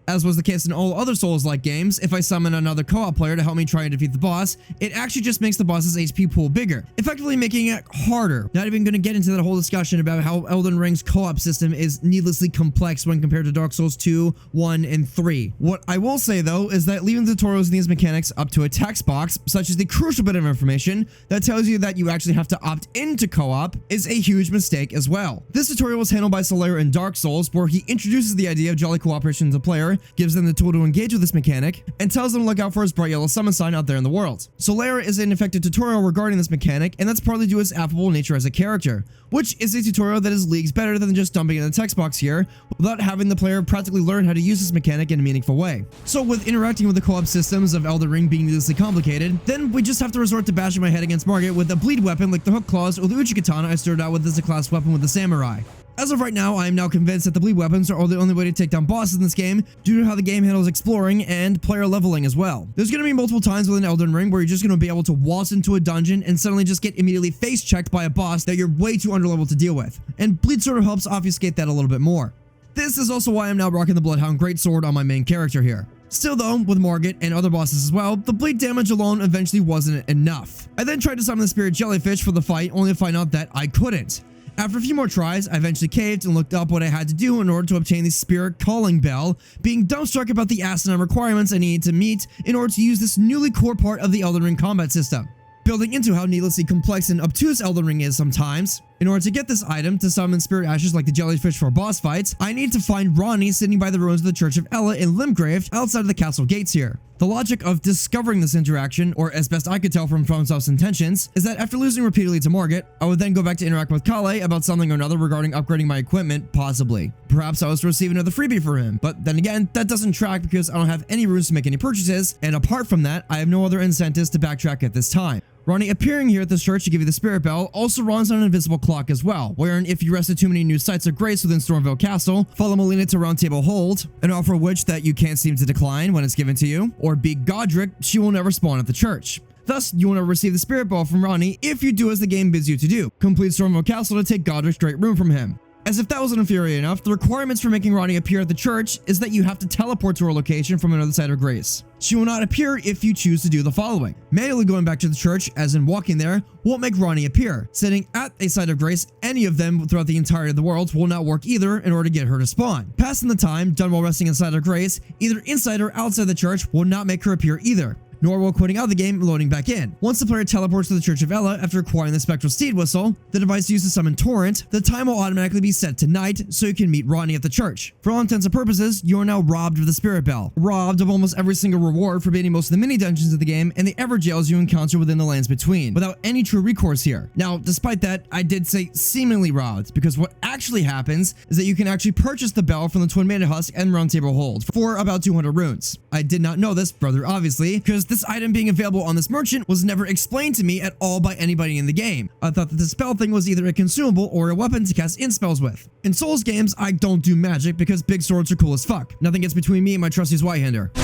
As was the case in all other Souls-like games, if I summon another co-op player to help me try and defeat the boss, it actually just makes the boss's HP pool bigger, effectively making it harder. Not even going to get into that whole discussion about how Elden Ring's co-op system is needlessly complex when compared to Dark Souls 2, 1, and 3. What I will say though is that leaving the tutorials in these mechanics up to a text box, such as the crucial bit of information that tells you that you actually have to opt into co-op, is a huge mistake as well. This tutorial was handled by Solaire in Dark Souls, where he introduces the idea of jolly cooperation to the player player, gives them the tool to engage with this mechanic, and tells them to look out for his bright yellow summon sign out there in the world. So Lara is an effective tutorial regarding this mechanic, and that's partly due to its affable nature as a character, which is a tutorial that is leagues better than just dumping it in the text box here, without having the player practically learn how to use this mechanic in a meaningful way. So with interacting with the co-op systems of Elden Ring being needlessly complicated, then we just have to resort to bashing my head against Margit with a bleed weapon like the hook claws or the Uchi katana I started out with as a class weapon with the samurai. As of right now, I am now convinced that the bleed weapons are the only way to take down bosses in this game due to how the game handles exploring and player leveling as well. There's going to be multiple times within Elden Ring where you're just going to be able to waltz into a dungeon and suddenly just get immediately face checked by a boss that you're way too underleveled to deal with, and bleed sort of helps obfuscate that a little bit more. This is also why I'm now rocking the Bloodhound Greatsword on my main character here. Still though, with Margit and other bosses as well, the bleed damage alone eventually wasn't enough. I then tried to summon the spirit jellyfish for the fight, only to find out that I couldn't. After a few more tries, I eventually caved and looked up what I had to do in order to obtain the Spirit Calling Bell, being dumbstruck about the asinine requirements I needed to meet in order to use this newly core part of the Elden Ring combat system. Building into how needlessly complex and obtuse Elden Ring is sometimes, in order to get this item to summon spirit ashes like the jellyfish for boss fights, I need to find Ronnie sitting by the ruins of the Church of Ella in Limgrave outside of the castle gates here. The logic of discovering this interaction, or as best I could tell from FromSoft's intentions, is that after losing repeatedly to Margit, I would then go back to interact with Kale about something or another regarding upgrading my equipment, possibly. Perhaps I was to receive another freebie for him, but then again, that doesn't track because I don't have any runes to make any purchases, and apart from that, I have no other incentives to backtrack at this time. Ronnie appearing here at this church to give you the Spirit Bell also runs on an invisible clock as well, wherein if you rest at too many new sites of grace within Stormvale Castle, follow Melina to Round Table Hold, an offer which that you can't seem to decline when it's given to you, or beat Godric, she will never spawn at the church. Thus, you will never receive the Spirit Ball from Ronnie if you do as the game bids you to do, complete Stormvale Castle to take Godric's great rune from him. As if that wasn't infuriating enough, the requirements for making Ronnie appear at the church is that you have to teleport to her location from another side of grace. She will not appear if you choose to do the following. Manually going back to the church, as in walking there, won't make Ronnie appear. Sitting at a side of grace, any of them throughout the entirety of the world will not work either in order to get her to spawn. Passing the time done while resting inside of grace, either inside or outside the church, will not make her appear either, nor will quitting out of the game and loading back in. Once the player teleports to the Church of Ella after acquiring the Spectral Steed Whistle, the device used to summon Torrent, the time will automatically be set to night so you can meet Ronnie at the church. For all intents and purposes, you are now robbed of the Spirit Bell, robbed of almost every single reward for beating most of the mini dungeons of the game and the ever jails you encounter within the lands between, without any true recourse here. Now, despite that, I did say seemingly robbed, because what actually happens is that you can actually purchase the bell from the Twin Mana Husk and Round Table Hold for about 200 runes. I did not know this, further obviously, because this item being available on this merchant was never explained to me at all by anybody in the game. I thought that the spell thing was either a consumable or a weapon to cast int spells with. In Souls games, I don't do magic because big swords are cool as fuck. Nothing gets between me and my trusty Zweihander.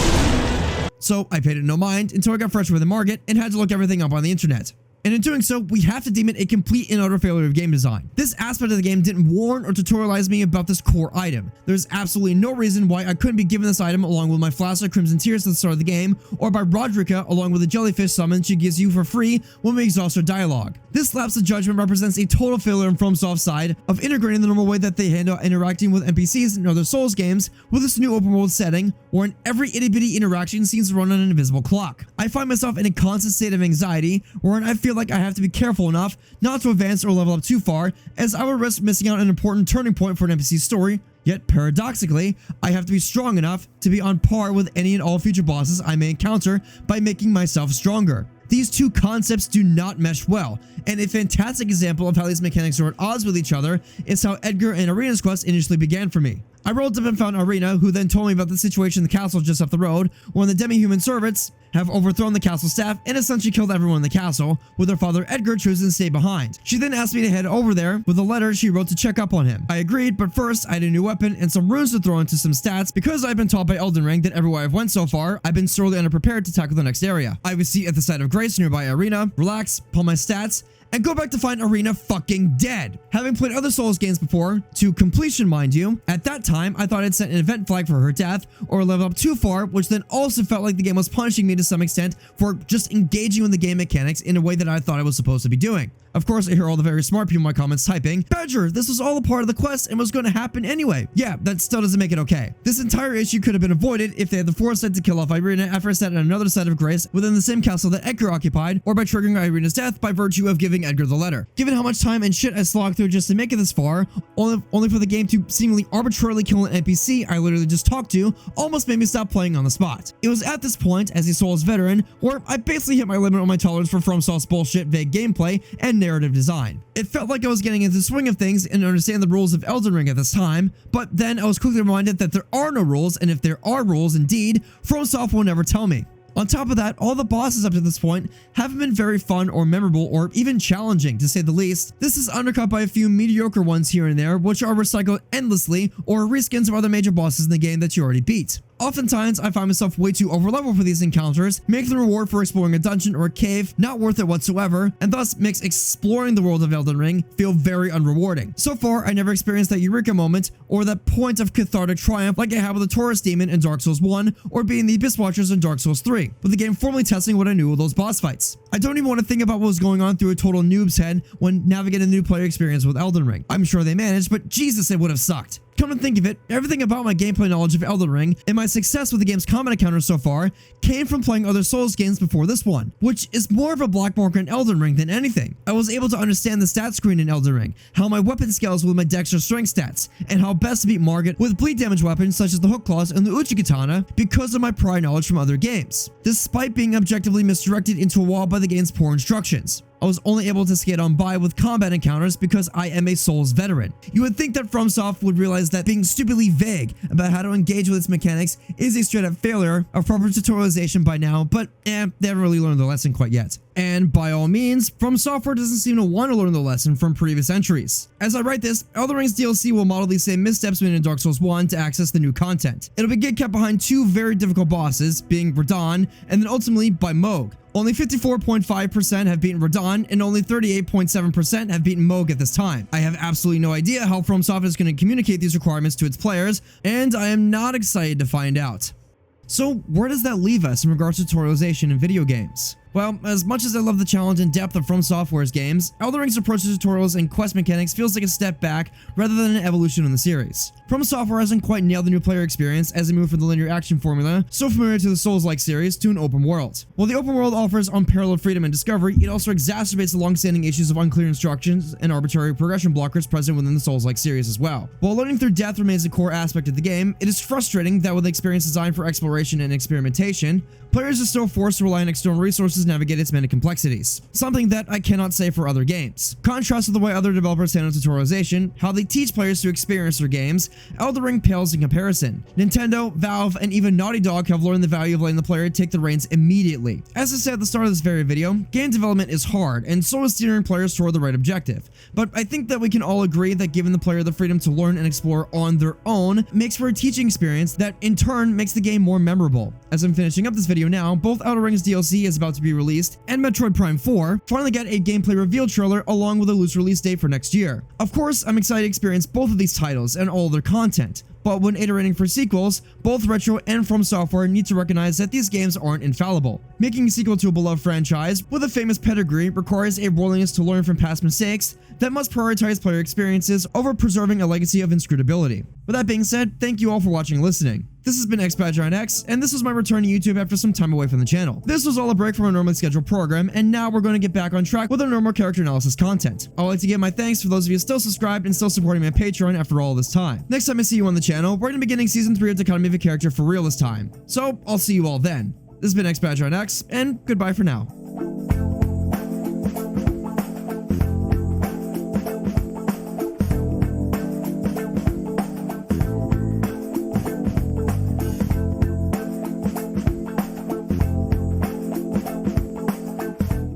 So I paid it no mind until I got fresh with the Margit and had to look everything up on the internet. And in doing so, we have to deem it a complete and utter failure of game design. This aspect of the game didn't warn or tutorialize me about this core item. There's absolutely no reason why I couldn't be given this item along with my Flask of Crimson Tears at the start of the game, or by Rodrika along with the jellyfish summon she gives you for free when we exhaust her dialogue. This lapse of judgment represents a total failure on FromSoft's side of integrating the normal way that they handle interacting with NPCs in other Souls games with this new open world setting, wherein every itty-bitty interaction seems to run on an invisible clock. I find myself in a constant state of anxiety, wherein I feel like I have to be careful enough not to advance or level up too far, as I would risk missing out on an important turning point for an NPC's story. Yet paradoxically, I have to be strong enough to be on par with any and all future bosses I may encounter by making myself stronger. These two concepts do not mesh well, and a fantastic example of how these mechanics are at odds with each other is how Edgar and Irina's quest initially began for me. I rolled up and found Irina, who then told me about the situation in the castle just up the road, when the demi-human servants have overthrown the castle staff and essentially killed everyone in the castle, with her father Edgar choosing to stay behind. She then asked me to head over there with a letter she wrote to check up on him. I agreed, but first I had a new weapon and some runes to throw into some stats because I've been taught by Elden Ring that everywhere I've went so far, I've been sorely underprepared to tackle the next area. I have a seat at the side of grace nearby Irina, relax, pull my stats, and go back to find Irina fucking dead. Having played other Souls games before, to completion mind you, at that time I thought I'd set an event flag for her death or level up too far, which then also felt like the game was punishing me to some extent for just engaging with the game mechanics in a way that I thought I was supposed to be doing. Of course, I hear all the very smart people in my comments typing, Badger, this was all a part of the quest and was going to happen anyway. Yeah, that still doesn't make it okay. This entire issue could have been avoided if they had the foresight to kill off Irina after set on another side of Grace within the same castle that Edgar occupied, or by triggering Irina's death by virtue of giving Edgar the letter. Given how much time and shit I slogged through just to make it this far, only for the game to seemingly arbitrarily kill an NPC I literally just talked to, almost made me stop playing on the spot. It was at this point, as a Souls veteran, where I basically hit my limit on my tolerance for FromSoft's bullshit vague gameplay and narrative design. It felt like I was getting into the swing of things and understand the rules of Elden Ring at this time, but then I was quickly reminded that there are no rules, and if there are rules indeed, FromSoft will never tell me. On top of that, all the bosses up to this point haven't been very fun or memorable or even challenging, to say the least. This is undercut by a few mediocre ones here and there, which are recycled endlessly or reskins of other major bosses in the game that you already beat. Oftentimes, I find myself way too overleveled for these encounters, making the reward for exploring a dungeon or a cave not worth it whatsoever, and thus makes exploring the world of Elden Ring feel very unrewarding. So far, I never experienced that eureka moment or that point of cathartic triumph like I had with the Taurus Demon in Dark Souls 1 or being the Abyss Watchers in Dark Souls 3, with the game formally testing what I knew of those boss fights. I don't even want to think about what was going on through a total noob's head when navigating the new player experience with Elden Ring. I'm sure they managed, but Jesus, it would have sucked. Come to think of it, everything about my gameplay knowledge of Elden Ring and my success with the game's combat encounters so far came from playing other Souls games before this one, which is more of a black marker in Elden Ring than anything. I was able to understand the stat screen in Elden Ring, how my weapon scales with my dex or strength stats, and how best to beat Margit with bleed damage weapons such as the hook claws and the Uchi Katana because of my prior knowledge from other games, despite being objectively misdirected into a wall by the game's poor instructions. I was only able to skate on by with combat encounters because I am a Souls veteran. You would think that FromSoft would realize that being stupidly vague about how to engage with its mechanics is a straight up failure of proper tutorialization by now, but they haven't really learned the lesson quite yet. And by all means, FromSoftware doesn't seem to want to learn the lesson from previous entries. As I write this, Elden Ring's DLC will model these same missteps made in Dark Souls 1 to access the new content. It'll be get kept behind two very difficult bosses, being Radahn and then ultimately by Mohg. Only 54.5% have beaten Radahn, and only 38.7% have beaten Mohg at this time. I have absolutely no idea how FromSoft is going to communicate these requirements to its players, and I am not excited to find out. So where does that leave us in regards to tutorialization in video games? Well, as much as I love the challenge and depth of FromSoftware's games, Elden Ring's approach to tutorials and quest mechanics feels like a step back rather than an evolution in the series. FromSoftware hasn't quite nailed the new player experience as they move from the linear action formula, so familiar to the Souls-like series, to an open world. While the open world offers unparalleled freedom and discovery, it also exacerbates the long-standing issues of unclear instructions and arbitrary progression blockers present within the Souls-like series as well. While learning through death remains a core aspect of the game, it is frustrating that with an experience designed for exploration and experimentation, players are still forced to rely on external resources to navigate its many complexities, something that I cannot say for other games. Contrast to the way other developers handle tutorialization, how they teach players to experience their games, Elden Ring pales in comparison. Nintendo, Valve, and even Naughty Dog have learned the value of letting the player take the reins immediately. As I said at the start of this very video, game development is hard, and so is steering players toward the right objective. But I think that we can all agree that giving the player the freedom to learn and explore on their own makes for a teaching experience that in turn makes the game more memorable. As I'm finishing up this video now, both Elden Ring's DLC is about to be released, and Metroid Prime 4 finally get a gameplay reveal trailer along with a loose release date for next year. Of course, I'm excited to experience both of these titles and all their content, but when iterating for sequels, both Retro and FromSoftware need to recognize that these games aren't infallible. Making a sequel to a beloved franchise with a famous pedigree requires a willingness to learn from past mistakes that must prioritize player experiences over preserving a legacy of inscrutability. With that being said, thank you all for watching and listening. This has been XBadgerKnightX, and this was my return to YouTube after some time away from the channel. This was all a break from our normally scheduled program, and now we're going to get back on track with our normal character analysis content. I would like to give my thanks for those of you still subscribed and still supporting me on Patreon after all this time. Next time I see you on the channel, we're going to be beginning Season 3 of Dichotomy of a Character for real this time. So, I'll see you all then. This has been XBadgerKnightX, and goodbye for now.